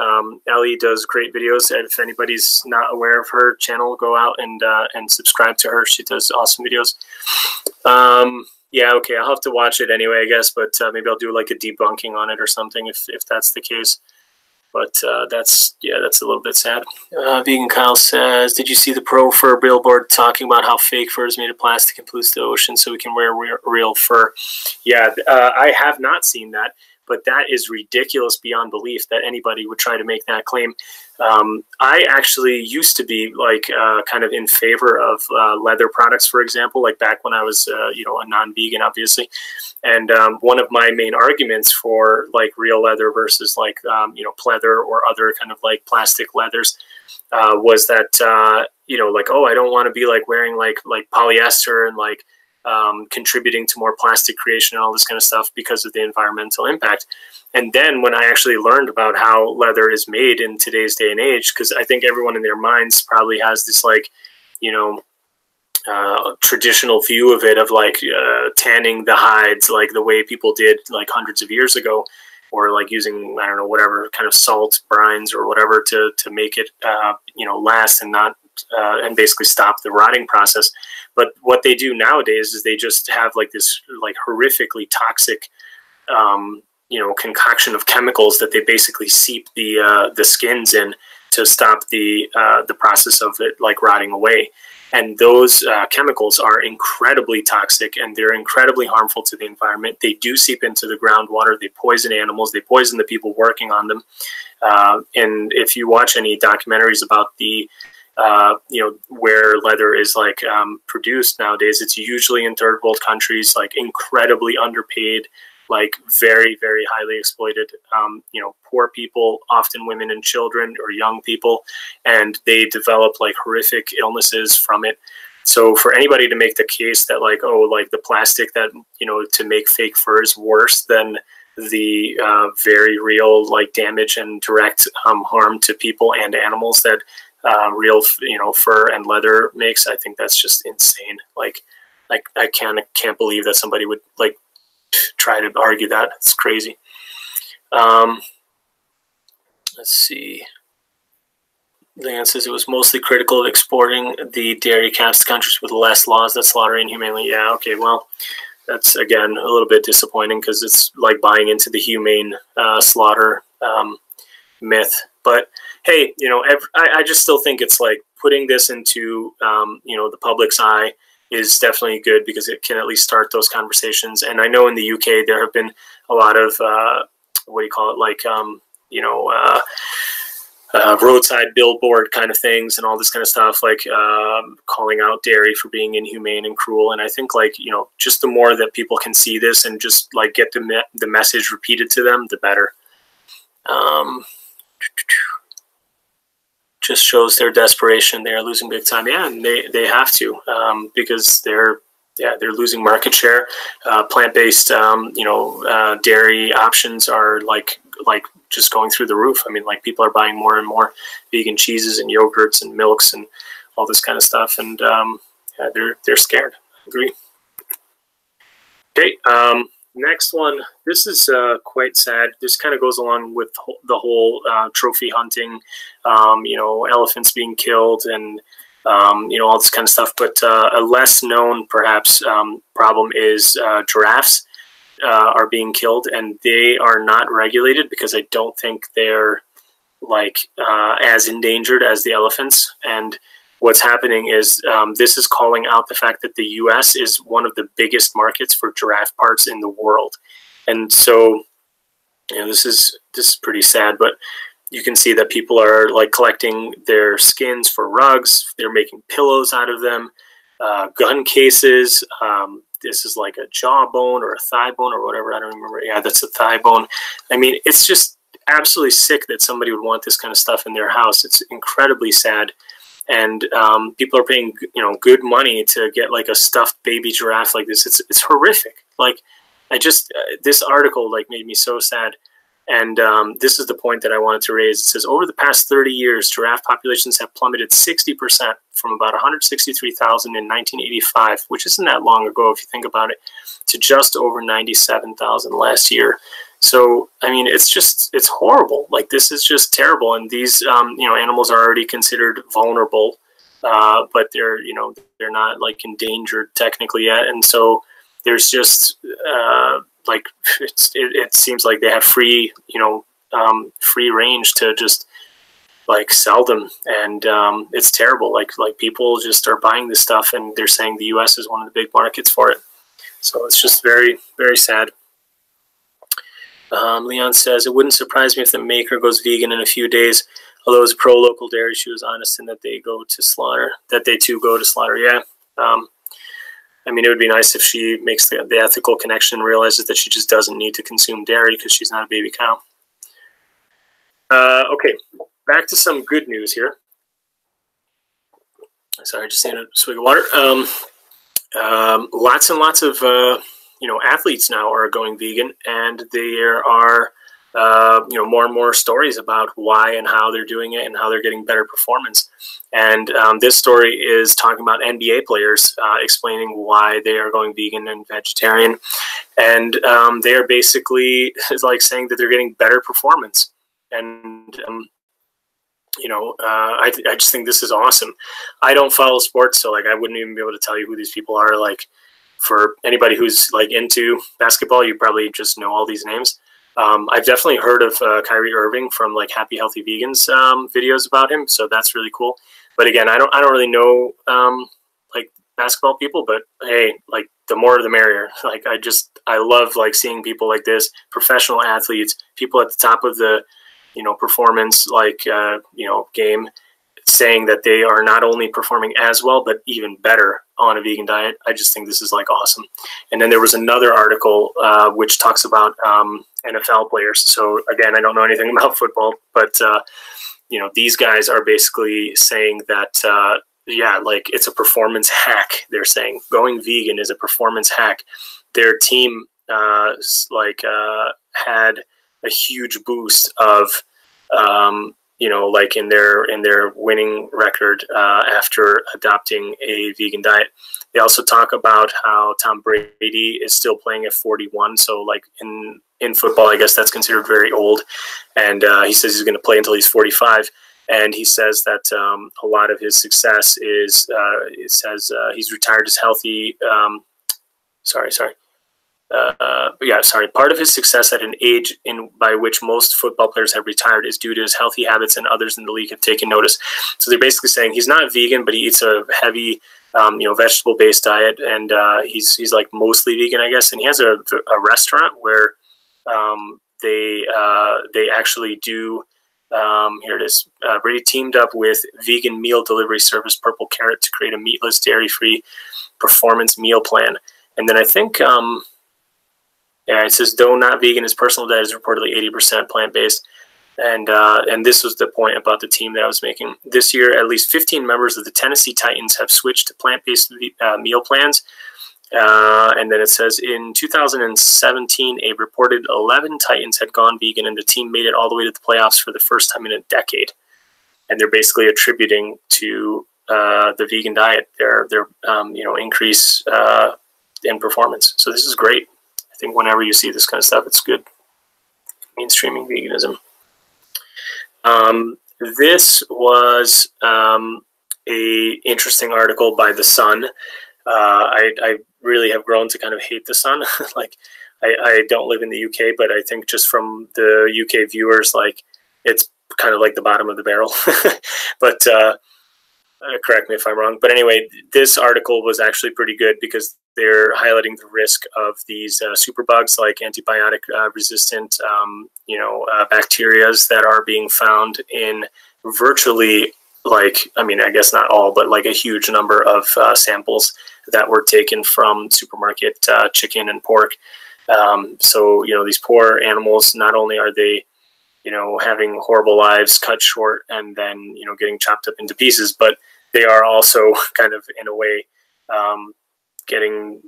Ellie does great videos. And if anybody's not aware of her channel, go out and subscribe to her. She does awesome videos. Yeah, okay, I'll have to watch it anyway, I guess, but maybe I'll do like a debunking on it or something if that's the case. But that's a little bit sad. Vegan Kyle says, did you see the Pro Fur billboard talking about how fake fur is made of plastic and pollutes the ocean so we can wear real fur? Yeah, I have not seen that, but that is ridiculous beyond belief that anybody would try to make that claim. I actually used to be like kind of in favor of leather products, for example, like back when I was a non-vegan, obviously. And one of my main arguments for like real leather versus like pleather or other kind of like plastic leathers was that like, oh, I don't want to be like wearing like polyester and like contributing to more plastic creation and all this kind of stuff because of the environmental impact. And then when I actually learned about how leather is made in today's day and age, because I think everyone in their minds probably has this like, traditional view of it, of like tanning the hides like the way people did like hundreds of years ago, or like using, I don't know, whatever kind of salt brines or whatever to make it, last and not, and basically stop the rotting process. But what they do nowadays is they just have like this like horrifically toxic, concoction of chemicals that they basically seep the skins in to stop the process of it like rotting away. And those chemicals are incredibly toxic, and they're incredibly harmful to the environment. They do seep into the groundwater. They poison animals. They poison the people working on them. And if you watch any documentaries about the where leather is like produced nowadays, it's usually in third world countries, like incredibly underpaid, like very, very highly exploited, poor people, often women and children or young people, and they develop like horrific illnesses from it. So for anybody to make the case that like, oh, like the plastic that, to make fake fur is worse than the very real like damage and direct harm to people and animals that real, fur and leather makes, I think that's just insane. Like I can't believe that somebody would like try to argue that. It's crazy. Let's see. Leanne says it was mostly critical of exporting the dairy calves to countries with less laws that slaughter inhumanely. Yeah, okay, well, that's, again, a little bit disappointing because it's like buying into the humane slaughter myth. But, hey, I just still think it's like putting this into the public's eye is definitely good, because it can at least start those conversations. And I know in the UK there have been a lot of what do you call it, like roadside billboard kind of things and all this kind of stuff, like calling out dairy for being inhumane and cruel. And I think, like, just the more that people can see this and just like get the message repeated to them, the better. Just shows their desperation. They are losing big time. Yeah, and they have to, because they're losing market share. Plant-based dairy options are like just going through the roof. I mean, like, people are buying more and more vegan cheeses and yogurts and milks and all this kind of stuff, and they're scared. I agree. Okay, next one. This is quite sad. This kind of goes along with the whole trophy hunting, elephants being killed and all this kind of stuff. But a less known, perhaps, problem is giraffes are being killed, and they are not regulated because I don't think they're like as endangered as the elephants. And what's happening is this is calling out the fact that the U.S. is one of the biggest markets for giraffe parts in the world. And so, this is pretty sad, but you can see that people are like collecting their skins for rugs. They're making pillows out of them, gun cases. This is like a jawbone or a thigh bone or whatever. I don't remember. Yeah, that's a thigh bone. I mean, it's just absolutely sick that somebody would want this kind of stuff in their house. It's incredibly sad. And people are paying, good money to get like a stuffed baby giraffe like this. It's horrific. Like, this article like made me so sad. And this is the point that I wanted to raise. It says, over the past 30 years, giraffe populations have plummeted 60% from about 163,000 in 1985, which isn't that long ago if you think about it, to just over 97,000 last year. So, I mean, it's horrible. Like, this is just terrible. And these, animals are already considered vulnerable, but they're not like endangered technically yet. And so there's just, like, it seems like they have free range to just like sell them. And it's terrible. Like people just are buying this stuff, and they're saying the U.S. is one of the big markets for it. So it's just very, very sad. Leon says, it wouldn't surprise me if the maker goes vegan in a few days, although as a pro-local dairy, she was honest in that they too go to slaughter. Yeah. I mean, it would be nice if she makes the ethical connection and realizes that she just doesn't need to consume dairy because she's not a baby cow. Okay, back to some good news here. Sorry, I just need a swig of water. Lots and lots of athletes now are going vegan, and there are more and more stories about why and how they're doing it and how they're getting better performance. And this story is talking about NBA players explaining why they are going vegan and vegetarian, and they are basically like saying that they're getting better performance. And I just think this is awesome. I don't follow sports, so like I wouldn't even be able to tell you who these people are. Like, for anybody who's like into basketball, you probably just know all these names. I've definitely heard of Kyrie Irving from like Happy Healthy Vegans videos about him, so that's really cool. But again, I don't really know like basketball people, but hey, like the more the merrier. Like I love like seeing people like this, professional athletes, people at the top of the performance like game, saying that they are not only performing as well but even better on a vegan diet. I just think this is like awesome. And then there was another article which talks about NFL players. So again, I don't know anything about football, but these guys are basically saying that like it's a performance hack. They're saying going vegan is a performance hack. Their team had a huge boost of like in their winning record after adopting a vegan diet. They also talk about how Tom Brady is still playing at 41. So like in football, I guess that's considered very old. And he says he's going to play until he's 45. And he says that a lot of his success is, it says he's retired as healthy. Part of his success at an age by which most football players have retired is due to his healthy habits, and others in the league have taken notice. So they're basically saying he's not vegan, but he eats a heavy, vegetable-based diet, and he's like mostly vegan, I guess. And he has a restaurant where they actually do. Here it is. Brady teamed up with vegan meal delivery service Purple Carrot to create a meatless, dairy-free performance meal plan. And then I think. It says, though not vegan, his personal diet is reportedly 80% plant-based. And this was the point about the team that I was making. This year, at least 15 members of the Tennessee Titans have switched to plant-based meal plans. And then it says, in 2017, a reported 11 Titans had gone vegan, and the team made it all the way to the playoffs for the first time in a decade. And they're basically attributing to the vegan diet their increase in performance. So this is great. I think whenever you see this kind of stuff, it's good. Mainstreaming veganism. This was a interesting article by The Sun. I really have grown to kind of hate The Sun. Like, I don't live in the UK, but I think just from the UK viewers, like, it's kind of like the bottom of the barrel. But correct me if I'm wrong. But anyway, this article was actually pretty good because they're highlighting the risk of these superbugs, like antibiotic resistant, bacterias that are being found in virtually, like, I mean, I guess not all, but like a huge number of samples that were taken from supermarket chicken and pork. So, these poor animals, not only are they, having horrible lives cut short and then, getting chopped up into pieces, but they are also kind of, in a way, getting,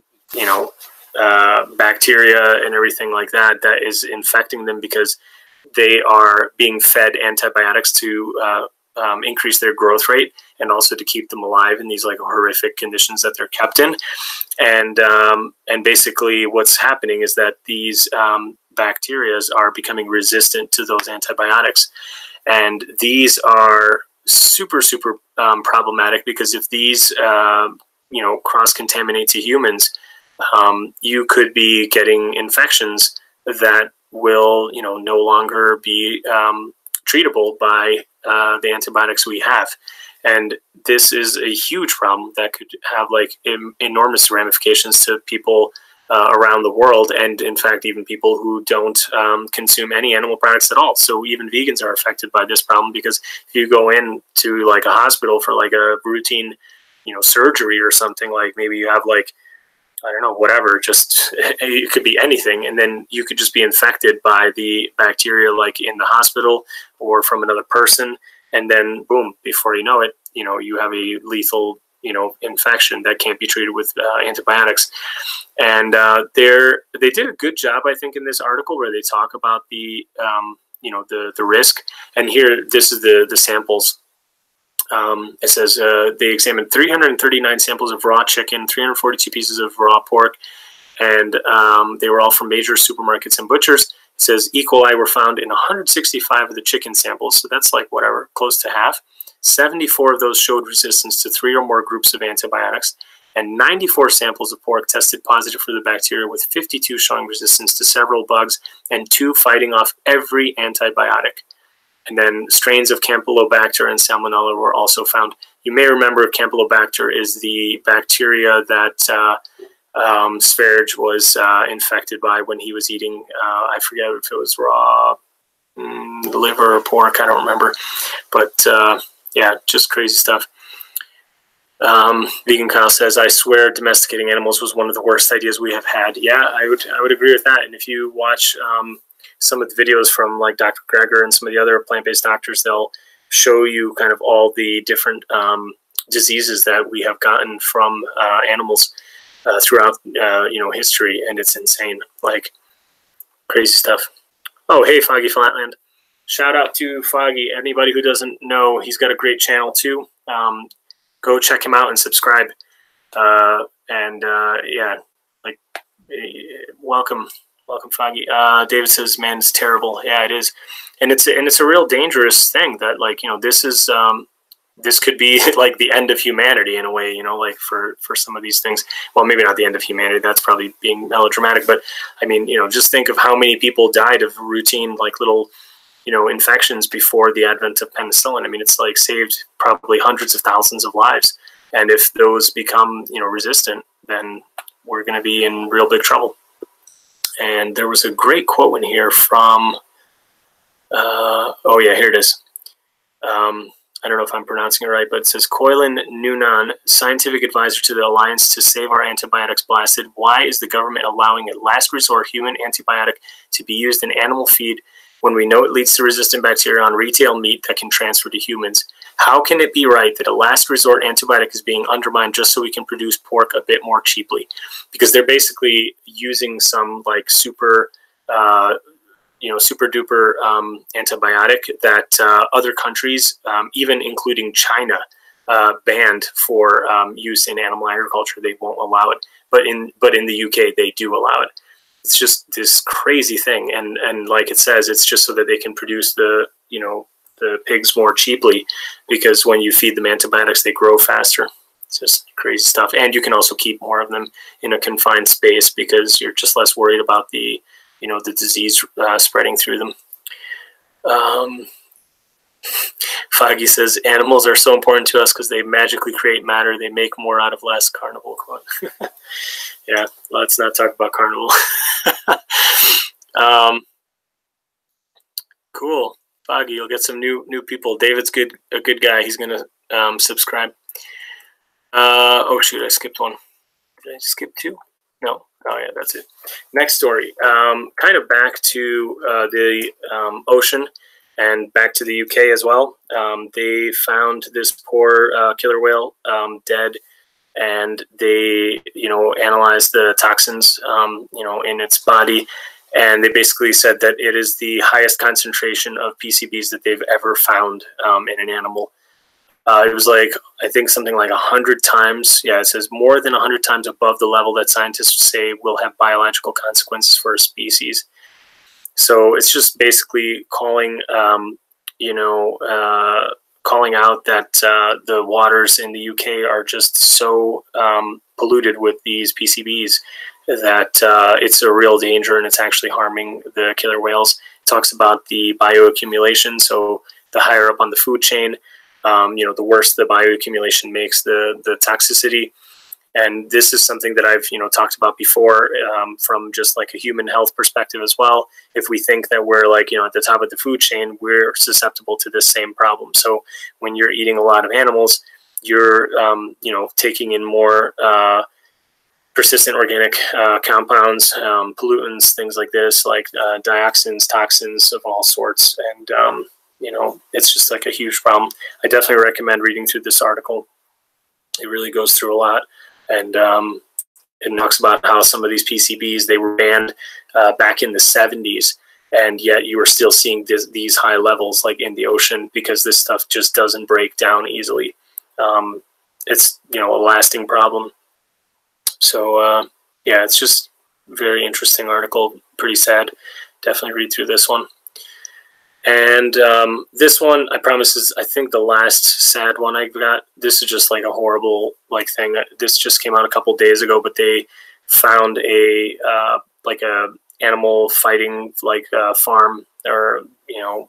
bacteria and everything like that is infecting them because they are being fed antibiotics to increase their growth rate and also to keep them alive in these like horrific conditions that they're kept in. And basically what's happening is that these bacteria are becoming resistant to those antibiotics. And these are super, super problematic because if these, cross-contaminate to humans, you could be getting infections that will, no longer be treatable by the antibiotics we have. And this is a huge problem that could have like enormous ramifications to people around the world, and in fact even people who don't consume any animal products at all. So even vegans are affected by this problem, because if you go in to like a hospital for like a routine surgery or something, like maybe you have like, I don't know, whatever, just it could be anything, and then you could just be infected by the bacteria like in the hospital or from another person, and then boom, before you know it, you have a lethal infection that can't be treated with antibiotics. And they did a good job, I think, in this article where they talk about the the risk. And here, this is the samples. It says they examined 339 samples of raw chicken, 342 pieces of raw pork, and they were all from major supermarkets and butchers. It says E. coli were found in 165 of the chicken samples, so that's like whatever, close to half. 74 of those showed resistance to 3 or more groups of antibiotics, and 94 samples of pork tested positive for the bacteria, with 52 showing resistance to several bugs and 2 fighting off every antibiotic. And then strains of Campylobacter and Salmonella were also found. You may remember Campylobacter is the bacteria that Sverige was infected by when he was eating, I forget if it was raw liver or pork, I don't remember. But yeah, just crazy stuff. Vegan Kyle says, I swear domesticating animals was one of the worst ideas we have had. Yeah, I would agree with that. And if you watch some of the videos from like Dr. Greger and some of the other plant-based doctors, they'll show you kind of all the different diseases that we have gotten from animals throughout history, and it's insane, like crazy stuff. Oh, hey, Foggy Flatland. Shout out to Foggy. Anybody who doesn't know, he's got a great channel too. Go check him out and subscribe. Yeah, like, welcome, Foggy. David says, "Man, it's terrible." Yeah, it is, and it's a real dangerous thing. That, like, this is this could be like the end of humanity in a way, you know, like for some of these things. Well, maybe not the end of humanity. That's probably being melodramatic, but I mean, you know, just think of how many people died of routine, like little, you know, infections before the advent of penicillin. I mean, it's like saved probably hundreds of thousands of lives. And if those become, you know, resistant, then we're going to be in real big trouble. And there was a great quote in here from, oh yeah, here it is. I don't know if I'm pronouncing it right, but it says, Koilin Noonan, scientific advisor to the Alliance to Save Our Antibiotics, blasted, why is the government allowing a last resort human antibiotic to be used in animal feed when we know it leads to resistant bacteria on retail meat that can transfer to humans? How can it be right that a last resort antibiotic is being undermined just so we can produce pork a bit more cheaply? Because they're basically using some like super duper antibiotic that other countries, even including China, banned for use in animal agriculture. They won't allow it, but in the UK they do allow it. It's just this crazy thing, and like it says, it's just so that they can produce the pigs more cheaply, because when you feed them antibiotics, they grow faster. It's just crazy stuff, and you can also keep more of them in a confined space because you're just less worried about the disease spreading through them. Foggy says, animals are so important to us because they magically create matter. They make more out of less. Carnival quote. Yeah, let's not talk about Carnival. Cool. Foggy, you'll get some new people. David's a good guy. He's going to subscribe. Oh, shoot, I skipped one. Did I skip two? No. Oh, yeah, that's it. Next story. Kind of back to the ocean and back to the UK as well. They found this poor killer whale dead, and they, analyzed the toxins, in its body. And they basically said that it is the highest concentration of PCBs that they've ever found in an animal. It was like, I think something like 100 times. Yeah, it says more than 100 times above the level that scientists say will have biological consequences for a species. So it's just basically calling out that the waters in the UK are just so polluted with these PCBs that it's a real danger, and it's actually harming the killer whales. It talks about the bioaccumulation. So the higher up on the food chain, the worse the bioaccumulation makes the toxicity. And this is something that I've, talked about before from just like a human health perspective as well. If we think that we're like, at the top of the food chain, we're susceptible to this same problem. So when you're eating a lot of animals, you're, taking in more persistent organic compounds, pollutants, things like this, like dioxins, toxins of all sorts. And, it's just like a huge problem. I definitely recommend reading through this article. It really goes through a lot. And it talks about how some of these PCBs, they were banned back in the 70s, and yet you were still seeing these high levels like in the ocean, because this stuff just doesn't break down easily. It's, a lasting problem. So, yeah, it's just a very interesting article, pretty sad. Definitely read through this one. And this one, I promise, is I think the last sad one I got. This is just like a horrible thing. This just came out a couple days ago, but they found a animal fighting farm, or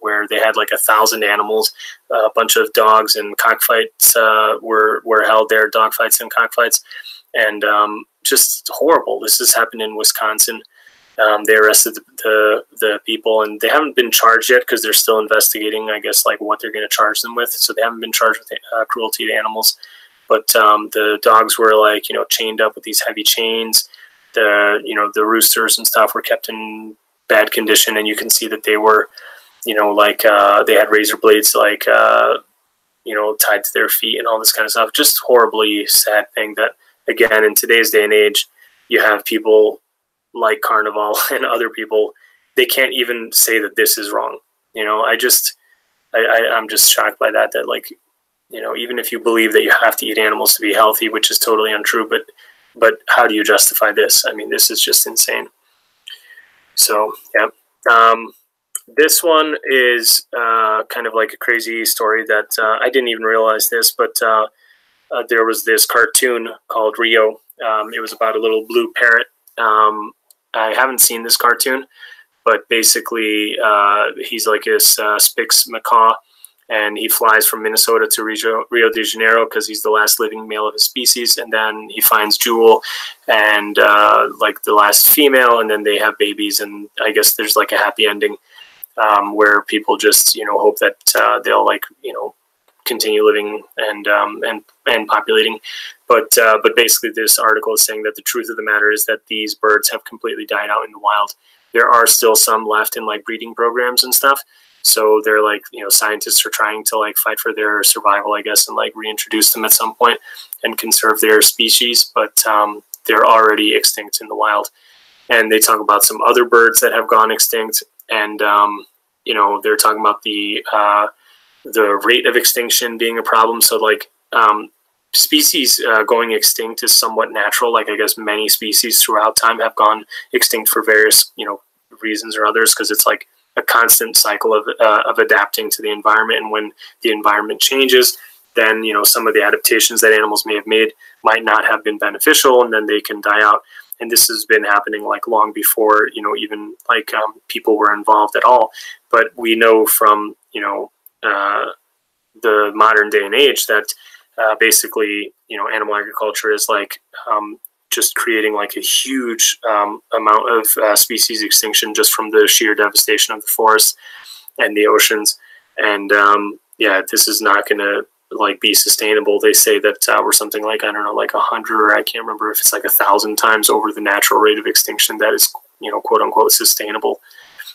where they had like 1,000 animals. A bunch of dogs and cockfights were held there, dog fights and cockfights, and just horrible. This has happened in Wisconsin. They arrested the people, and they haven't been charged yet because they're still investigating, I guess, like what they're going to charge them with. So they haven't been charged with cruelty to animals. But the dogs were chained up with these heavy chains. The roosters and stuff were kept in bad condition, and you can see that they were, they had razor blades tied to their feet and all this kind of stuff. Just horribly sad thing that, again, in today's day and age, you have people like Carnival and other people, they can't even say that this is wrong. I'm just shocked by that even if you believe that you have to eat animals to be healthy, which is totally untrue, but how do you justify this? I mean, this is just insane. So, yeah. This one is kind of like a crazy story that I didn't even realize this, but there was this cartoon called Rio. It was about a little blue parrot. I haven't seen this cartoon, but basically he's like this Spix macaw, and he flies from Minnesota to Rio de Janeiro because he's the last living male of his species, and then he finds Jewel and like the last female, and then they have babies, and I guess there's like a happy ending where people just hope that they'll like continue living and populating. But basically this article is saying that the truth of the matter is that these birds have completely died out in the wild. There are still some left in like breeding programs and stuff. So they're like, scientists are trying to like fight for their survival, I guess, and like reintroduce them at some point and conserve their species. But they're already extinct in the wild. And they talk about some other birds that have gone extinct. And, they're talking about the rate of extinction being a problem. So like species going extinct is somewhat natural. Like I guess many species throughout time have gone extinct for various, reasons or others, because it's like a constant cycle of adapting to the environment. And when the environment changes, then, some of the adaptations that animals may have made might not have been beneficial, and then they can die out. And this has been happening like long before, even like people were involved at all. But we know from, the modern day and age that basically, animal agriculture is like just creating like a huge amount of species extinction just from the sheer devastation of the forests and the oceans. And this is not going to like be sustainable. They say that we're something like, I don't know, like 100, or I can't remember if it's like 1,000 times over the natural rate of extinction that is, quote unquote, sustainable.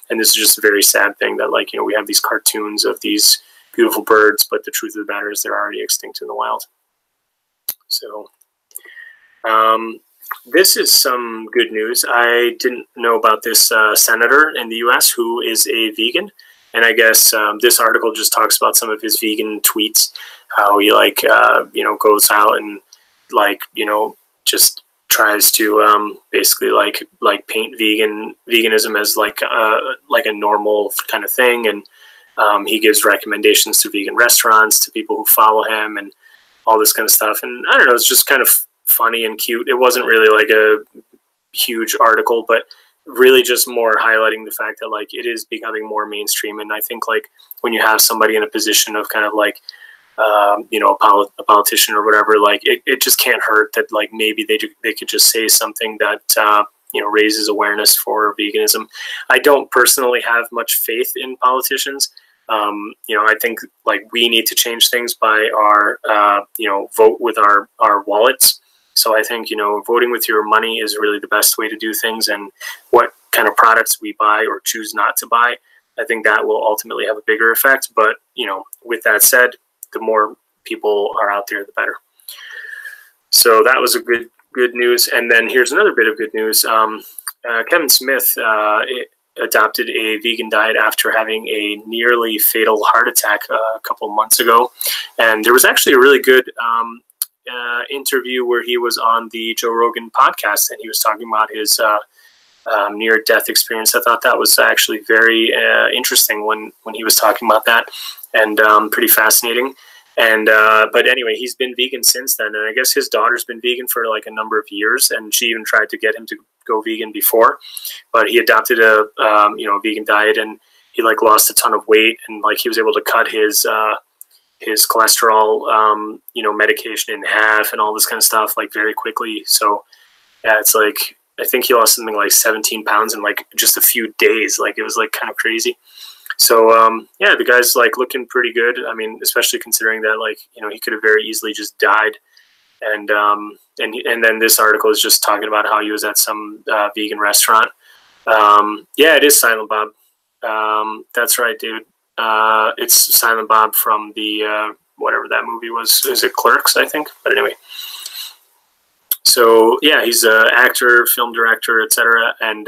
And this is just a very sad thing that like, we have these cartoons of these beautiful birds, but the truth of the matter is they're already extinct in the wild. So this is some good news. I didn't know about this senator in the US who is a vegan. And I guess this article just talks about some of his vegan tweets, how he like, goes out and like, just tries to basically like paint veganism as like a normal kind of thing. And he gives recommendations to vegan restaurants, to people who follow him, and all this kind of stuff. And I don't know, it's just kind of funny and cute. It wasn't really like a huge article, but really just more highlighting the fact that like it is becoming more mainstream. And I think like when you have somebody in a position of kind of like a politician or whatever, like it just can't hurt that like maybe they could just say something that raises awareness for veganism. I don't personally have much faith in politicians. I think like we need to change things by our vote with our wallets. So I think, voting with your money is really the best way to do things, and what kind of products we buy or choose not to buy, I think that will ultimately have a bigger effect. But, with that said, the more people are out there, the better. So that was a good news. And then here's another bit of good news. Kevin Smith adopted a vegan diet after having a nearly fatal heart attack a couple months ago. And there was actually a really good interview where he was on the Joe Rogan podcast, and he was talking about his near-death experience. I thought that was actually very interesting when he was talking about that, and pretty fascinating. And but anyway, he's been vegan since then, and I guess his daughter's been vegan for like a number of years, and she even tried to get him to go vegan before, but he adopted a vegan diet, and he like lost a ton of weight, and like he was able to cut his cholesterol, medication in half and all this kind of stuff, like very quickly. So yeah, it's like, I think he lost something like 17 pounds in like just a few days. Like it was like kind of crazy. So yeah, the guy's like looking pretty good. I mean, especially considering that like, he could have very easily just died. And then this article is just talking about how he was at some vegan restaurant. Yeah, it is Silent Bob. That's right, dude. It's Silent Bob from the whatever that movie was. Is it Clerks, I think? But anyway. So yeah, he's an actor, film director, etc. And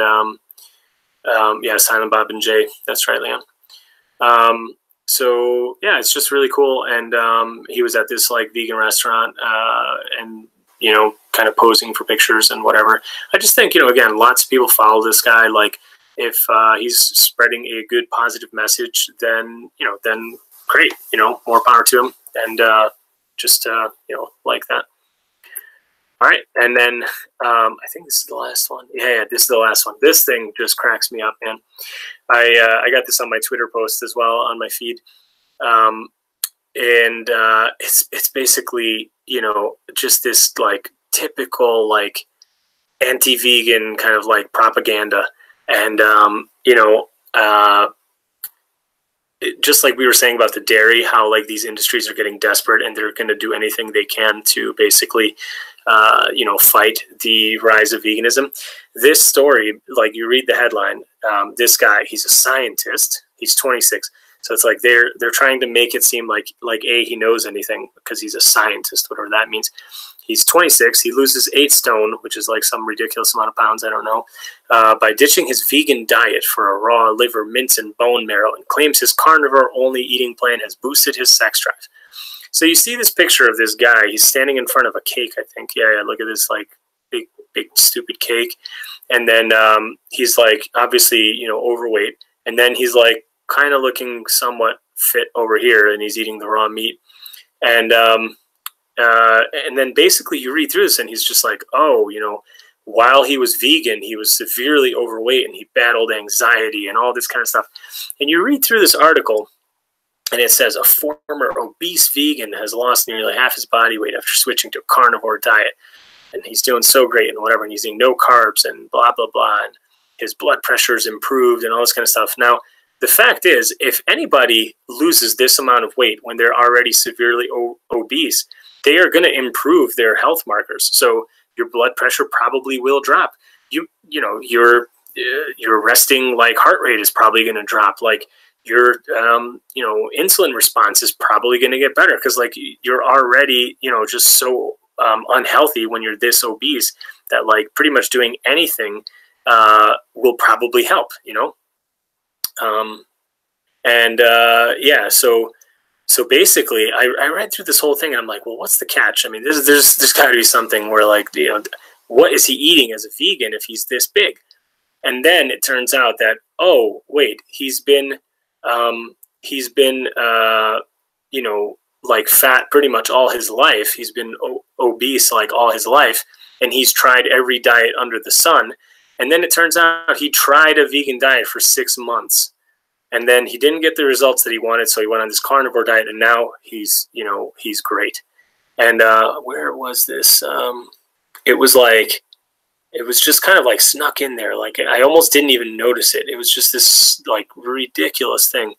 yeah, Silent Bob and Jay. That's right, Leon. So yeah, it's just really cool. And he was at this like vegan restaurant, and kind of posing for pictures and whatever. I just think again, lots of people follow this guy. Like if he's spreading a good positive message, then then great, more power to him, and just like that. All right, and then I think this is the last one. Yeah, this is the last one. This thing just cracks me up, man. I got this on my Twitter post as well on my feed, and it's basically just this like typical like anti-vegan kind of like propaganda, and just like we were saying about the dairy, how like these industries are getting desperate and they're going to do anything they can to basically fight the rise of veganism. This story, like you read the headline, this guy, he's a scientist, he's 26. So it's like they're trying to make it seem like he knows anything because he's a scientist, whatever that means. He's 26. He loses 8 stone, which is like some ridiculous amount of pounds, I don't know, by ditching his vegan diet for a raw liver, mince, and bone marrow, and claims his carnivore-only eating plan has boosted his sex drive. So you see this picture of this guy. He's standing in front of a cake, I think. Yeah, look at this like big stupid cake. And then he's like obviously overweight, and then he's like kind of looking somewhat fit over here, and he's eating the raw meat. And then basically you read through this, and he's just like, oh, while he was vegan, he was severely overweight, and he battled anxiety and all this kind of stuff. And you read through this article, and it says a former obese vegan has lost nearly half his body weight after switching to a carnivore diet. And he's doing so great and whatever, and he's eating no carbs and blah, blah, blah. And his blood pressure's improved and all this kind of stuff. Now, the fact is, if anybody loses this amount of weight when they're already severely obese, they are going to improve their health markers. So your blood pressure probably will drop. Your resting like heart rate is probably going to drop. Like your insulin response is probably going to get better because like you're already just so unhealthy when you're this obese that like pretty much doing anything will probably help. So basically, I read through this whole thing, and I'm like, well, what's the catch? I mean, there's got to be something where, like, what is he eating as a vegan if he's this big? And then it turns out that, oh, wait, he's been like fat pretty much all his life. He's been obese like all his life, and he's tried every diet under the sun. And then it turns out he tried a vegan diet for 6 months. And then he didn't get the results that he wanted, so he went on this carnivore diet, and now he's great. And where was this? It was just kind of like snuck in there. Like I almost didn't even notice it. It was just this like ridiculous thing.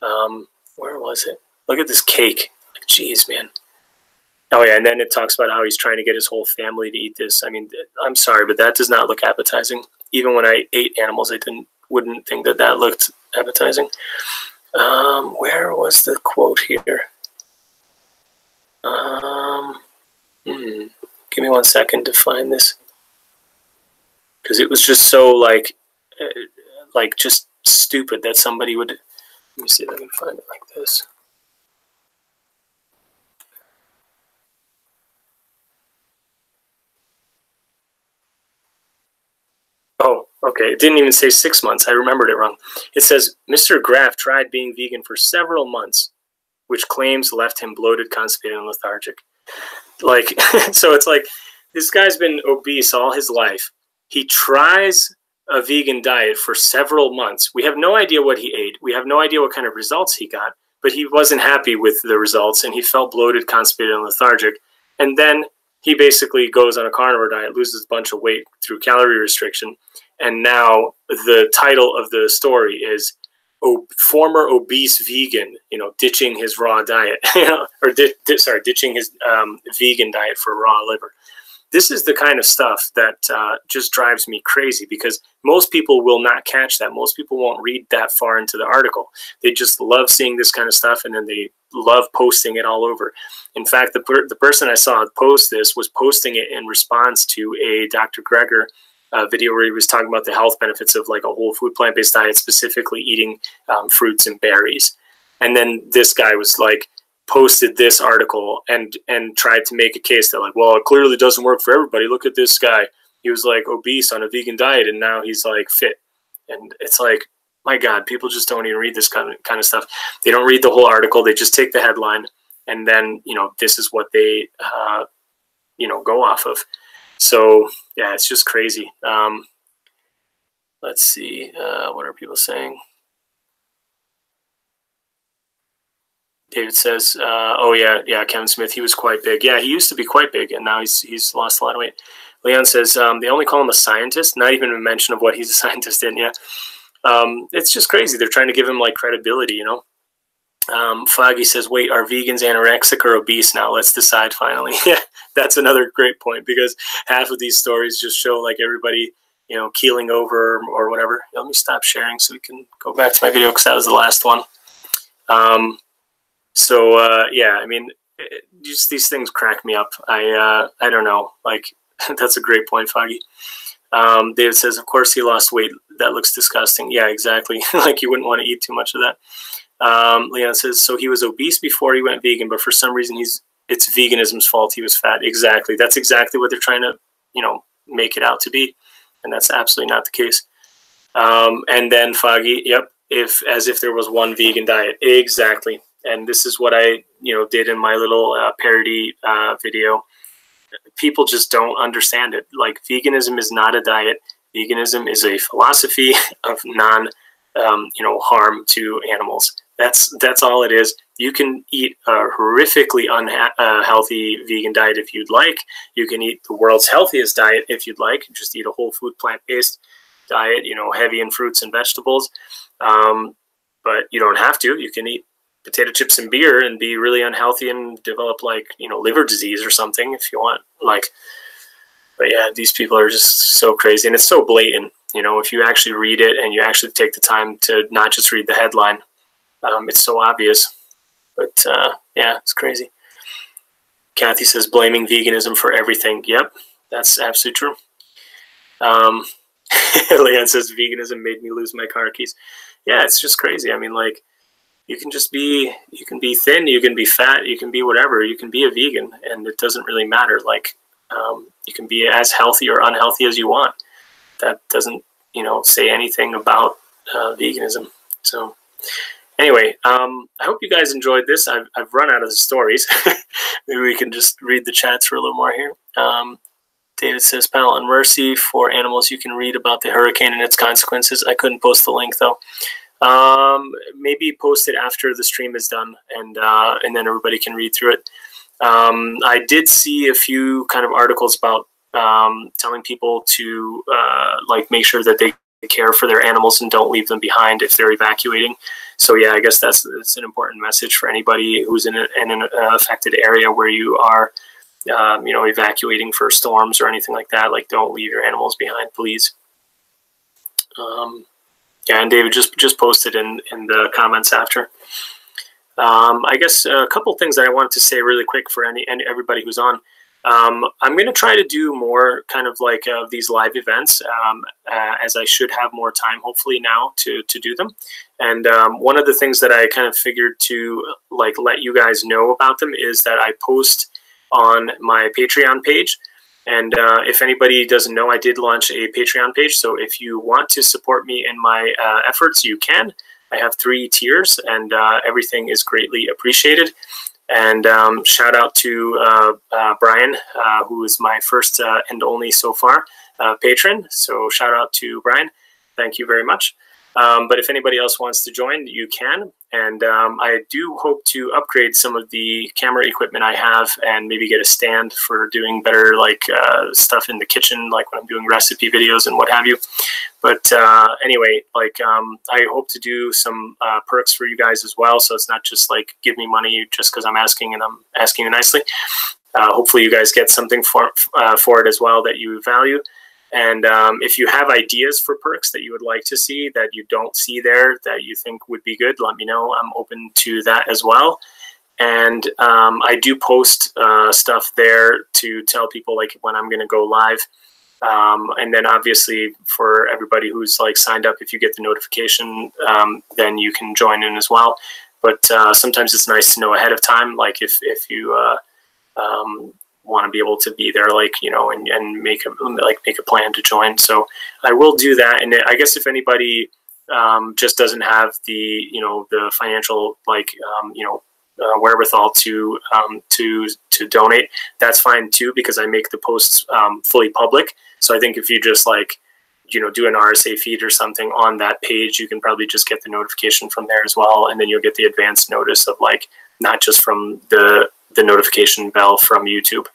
Where was it? Look at this cake. Like, jeez, man. Oh yeah, and then it talks about how he's trying to get his whole family to eat this. I mean, I'm sorry, but that does not look appetizing. Even when I ate animals, I wouldn't think that looked appetizing. Where was the quote here? Give me 1 second to find this, because it was just so like just stupid that somebody would. Let me see if I can find it like this. Oh, okay. It didn't even say 6 months. I remembered it wrong. It says, Mr. Graff tried being vegan for several months, which claims left him bloated, constipated, and lethargic. Like, so it's like, this guy's been obese all his life. He tries a vegan diet for several months. We have no idea what he ate. We have no idea what kind of results he got, but he wasn't happy with the results, and he felt bloated, constipated, and lethargic. And then he basically goes on a carnivore diet, loses a bunch of weight through calorie restriction, and now the title of the story is former obese vegan, ditching his raw diet, ditching his vegan diet for raw liver. This is the kind of stuff that just drives me crazy, because most people will not catch that. Most people won't read that far into the article. They just love seeing this kind of stuff, and then they love posting it all over. In fact, the person I saw post this was posting it in response to a Dr. Greger video where he was talking about the health benefits of like a whole food plant-based diet, specifically eating fruits and berries. And then this guy was like, posted this article and tried to make a case that like, well, it clearly doesn't work for everybody. Look at this guy. He was like obese on a vegan diet, and now he's like fit. And it's like, my God, people just don't even read this kind of stuff. They don't read the whole article. They just take the headline, and then, you know, this is what they, you know, go off of. So yeah, it's just crazy. Let's see, what are people saying? David says, oh yeah, Kevin Smith, he was quite big. Yeah, he used to be quite big, and now he's lost a lot of weight. Leon says, they only call him a scientist, not even a mention of what he's a scientist in. Yeah. It's just crazy. They're trying to give him like credibility, you know. Foggy says, wait, are vegans anorexic or obese now? Let's decide finally. Yeah, that's another great point, because half of these stories just show like everybody, you know, keeling over or whatever. Let me stop sharing so we can go back to my video, because that was the last one. Yeah, I mean, just these things crack me up. I don't know, like, that's a great point, Foggy. David says, of course he lost weight. That looks disgusting. Yeah, exactly. Like, you wouldn't want to eat too much of that. Leon says, so he was obese before he went vegan, but for some reason it's veganism's fault he was fat. Exactly. That's exactly what they're trying to, you know, make it out to be. And that's absolutely not the case. And then Foggy, yep, as if there was one vegan diet. Exactly. And this is what I, you know, did in my little parody video. People just don't understand it. Like, veganism is not a diet. Veganism is a philosophy of harm to animals. That's all it is. You can eat a horrifically unhealthy vegan diet if you'd like. You can eat the world's healthiest diet if you'd like. Just eat a whole food, plant-based diet, you know, heavy in fruits and vegetables. But you don't have to. You can eat potato chips and beer and be really unhealthy and develop, like, you know, liver disease or something if you want. Like, but yeah, these people are just so crazy, and it's so blatant. You know, if you actually read it and you actually take the time to not just read the headline, it's so obvious. But yeah, it's crazy. Kathy says, blaming veganism for everything. Yep, that's absolutely true. Leanne says, veganism made me lose my car keys. Yeah, it's just crazy. I mean, like, you can be thin, you can be fat, you can be whatever. You can be a vegan, and it doesn't really matter. Like, you can be as healthy or unhealthy as you want. That doesn't, you know, say anything about veganism. So anyway, I hope you guys enjoyed this. I've run out of the stories. Maybe we can just read the chats for a little more here. David says, panel on mercy for animals. You can read about the hurricane and its consequences. I couldn't post the link though. Maybe post it after the stream is done, and then everybody can read through it. I did see a few kind of articles about telling people to like make sure that they care for their animals and don't leave them behind if they're evacuating. So yeah, I guess that's an important message for anybody who's in an affected area where you are, you know, evacuating for storms or anything like that. Like, don't leave your animals behind, please. Yeah, and David just posted in the comments after. I guess a couple things that I wanted to say really quick for everybody who's on. I'm going to try to do more kind of like these live events, as I should have more time, hopefully now, to do them. And one of the things that I kind of figured to like let you guys know about them is that I post on my Patreon page. And if anybody doesn't know, I did launch a Patreon page. So if you want to support me in my efforts, you can. I have 3 tiers, and everything is greatly appreciated. And shout out to Brian, who is my first and only so far patron. So shout out to Brian. Thank you very much. But if anybody else wants to join, you can. And I do hope to upgrade some of the camera equipment I have and maybe get a stand for doing better like stuff in the kitchen, like when I'm doing recipe videos and what have you. But anyway, like I hope to do some perks for you guys as well. So it's not just like give me money just because I'm asking, and I'm asking you nicely. Hopefully you guys get something for it as well that you value. And if you have ideas for perks that you would like to see that you don't see there that you think would be good, let me know. I'm open to that as well. And I do post stuff there to tell people like when I'm going to go live. And then obviously for everybody who's like signed up, if you get the notification, then you can join in as well. But sometimes it's nice to know ahead of time, like if you want to be able to be there, like, you know, and make a plan to join. So I will do that. And I guess if anybody just doesn't have the, you know, the financial, like, you know, wherewithal to donate, that's fine too, because I make the posts fully public. So I think if you just, like, you know, do an RSA feed or something on that page, you can probably just get the notification from there as well, and then you'll get the advanced notice of, like, not just from the notification bell from YouTube.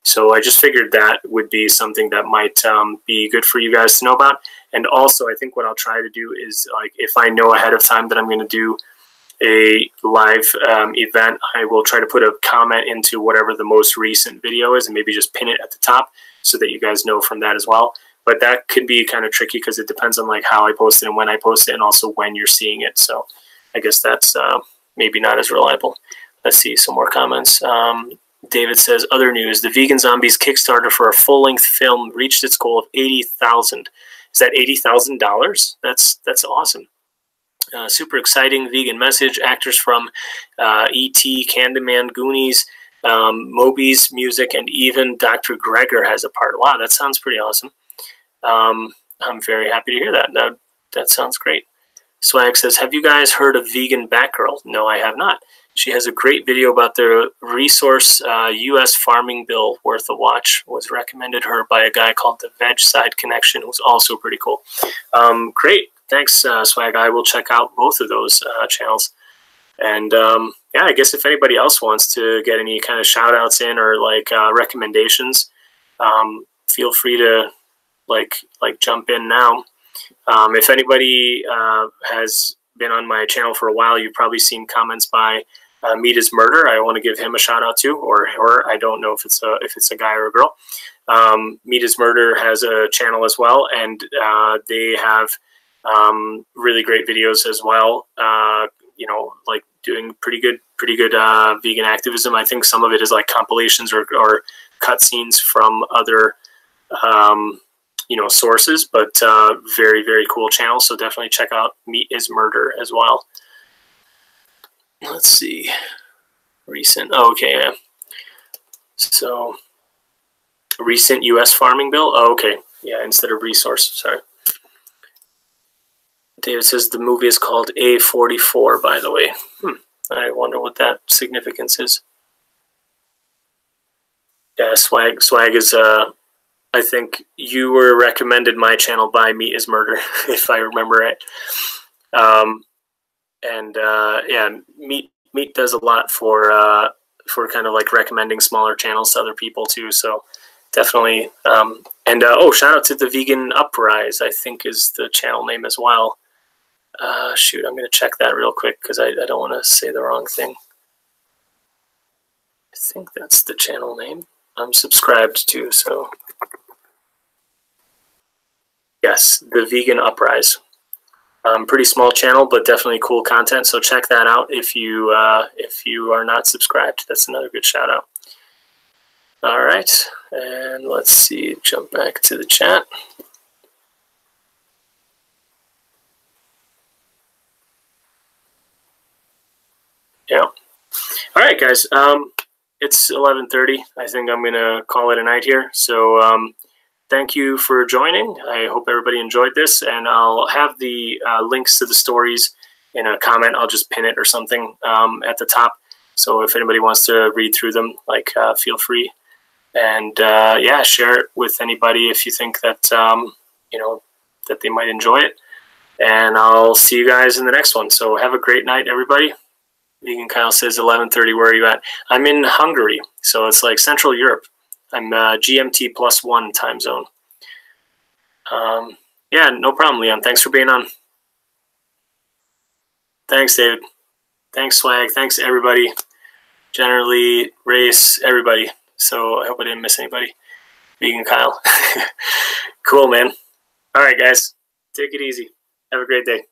So I just figured that would be something that might be good for you guys to know about. And also, I think what I'll try to do is, like, if I know ahead of time that I'm going to do a live event, I will try to put a comment into whatever the most recent video is, and maybe just pin it at the top so that you guys know from that as well. But that could be kind of tricky because it depends on, like, how I post it and when I post it, and also when you're seeing it. So I guess that's maybe not as reliable. Let's see some more comments. David says, other news, the Vegan Zombies Kickstarter for a full-length film reached its goal of $80,000. Is that $80,000? That's awesome. Super exciting vegan message. Actors from E.T., Candyman, Goonies, Moby's music, and even Dr. Gregor has a part. Wow, that sounds pretty awesome. I'm very happy to hear that. That sounds great. Swag says, have you guys heard of Vegan Batgirl? No, I have not. She has a great video about the resource U.S. farming bill, worth a watch. Was recommended her by a guy called the Veg Side Connection, who's also pretty cool. Great. Thanks, Swag. I will check out both of those channels. And yeah, I guess if anybody else wants to get any kind of shout outs in, or, like, recommendations, feel free to like jump in now. If anybody has been on my channel for a while, you've probably seen comments by Meat is Murder. I want to give him a shout out too, or her. I don't know if it's a guy or a girl. Meat is Murder has a channel as well, and they have really great videos as well. You know, like, doing pretty good vegan activism. I think some of it is like compilations or cutscenes from other you know, sources, but very, very cool channel. So definitely check out Meat is Murder as well. Let's see. Recent. Oh, okay. Yeah. So recent U.S. farming bill. Oh, okay. Yeah, instead of resource. Sorry. David says the movie is called A44, by the way. I wonder what that significance is. Yeah, Swag is, I think you were recommended my channel by Meat is Murder, if I remember right. And yeah, Meat does a lot for kind of like recommending smaller channels to other people too. So definitely. And oh, shout out to the Vegan Uprise, I think is the channel name as well. Shoot, I'm going to check that real quick because I don't want to say the wrong thing. I think that's the channel name I'm subscribed to, so yes, the Vegan Uprise. Pretty small channel, but definitely cool content, so check that out if you are not subscribed. That's another good shout out. All right, and let's see, jump back to the chat. Yeah. All right, guys. It's 11:30. I think I'm gonna call it a night here. So thank you for joining. I hope everybody enjoyed this, and I'll have the links to the stories in a comment. I'll just pin it or something at the top. So if anybody wants to read through them, like, feel free. And yeah, share it with anybody if you think that you know, that they might enjoy it. And I'll see you guys in the next one. So have a great night, everybody. Vegan Kyle says 11:30. Where are you at? I'm in Hungary, so it's like Central Europe. I'm GMT +1 time zone. Yeah, no problem, Leon. Thanks for being on. Thanks, David. Thanks, Swag. Thanks, everybody. Generally, Race, everybody. So I hope I didn't miss anybody. Vegan Kyle. Cool, man. All right, guys. Take it easy. Have a great day.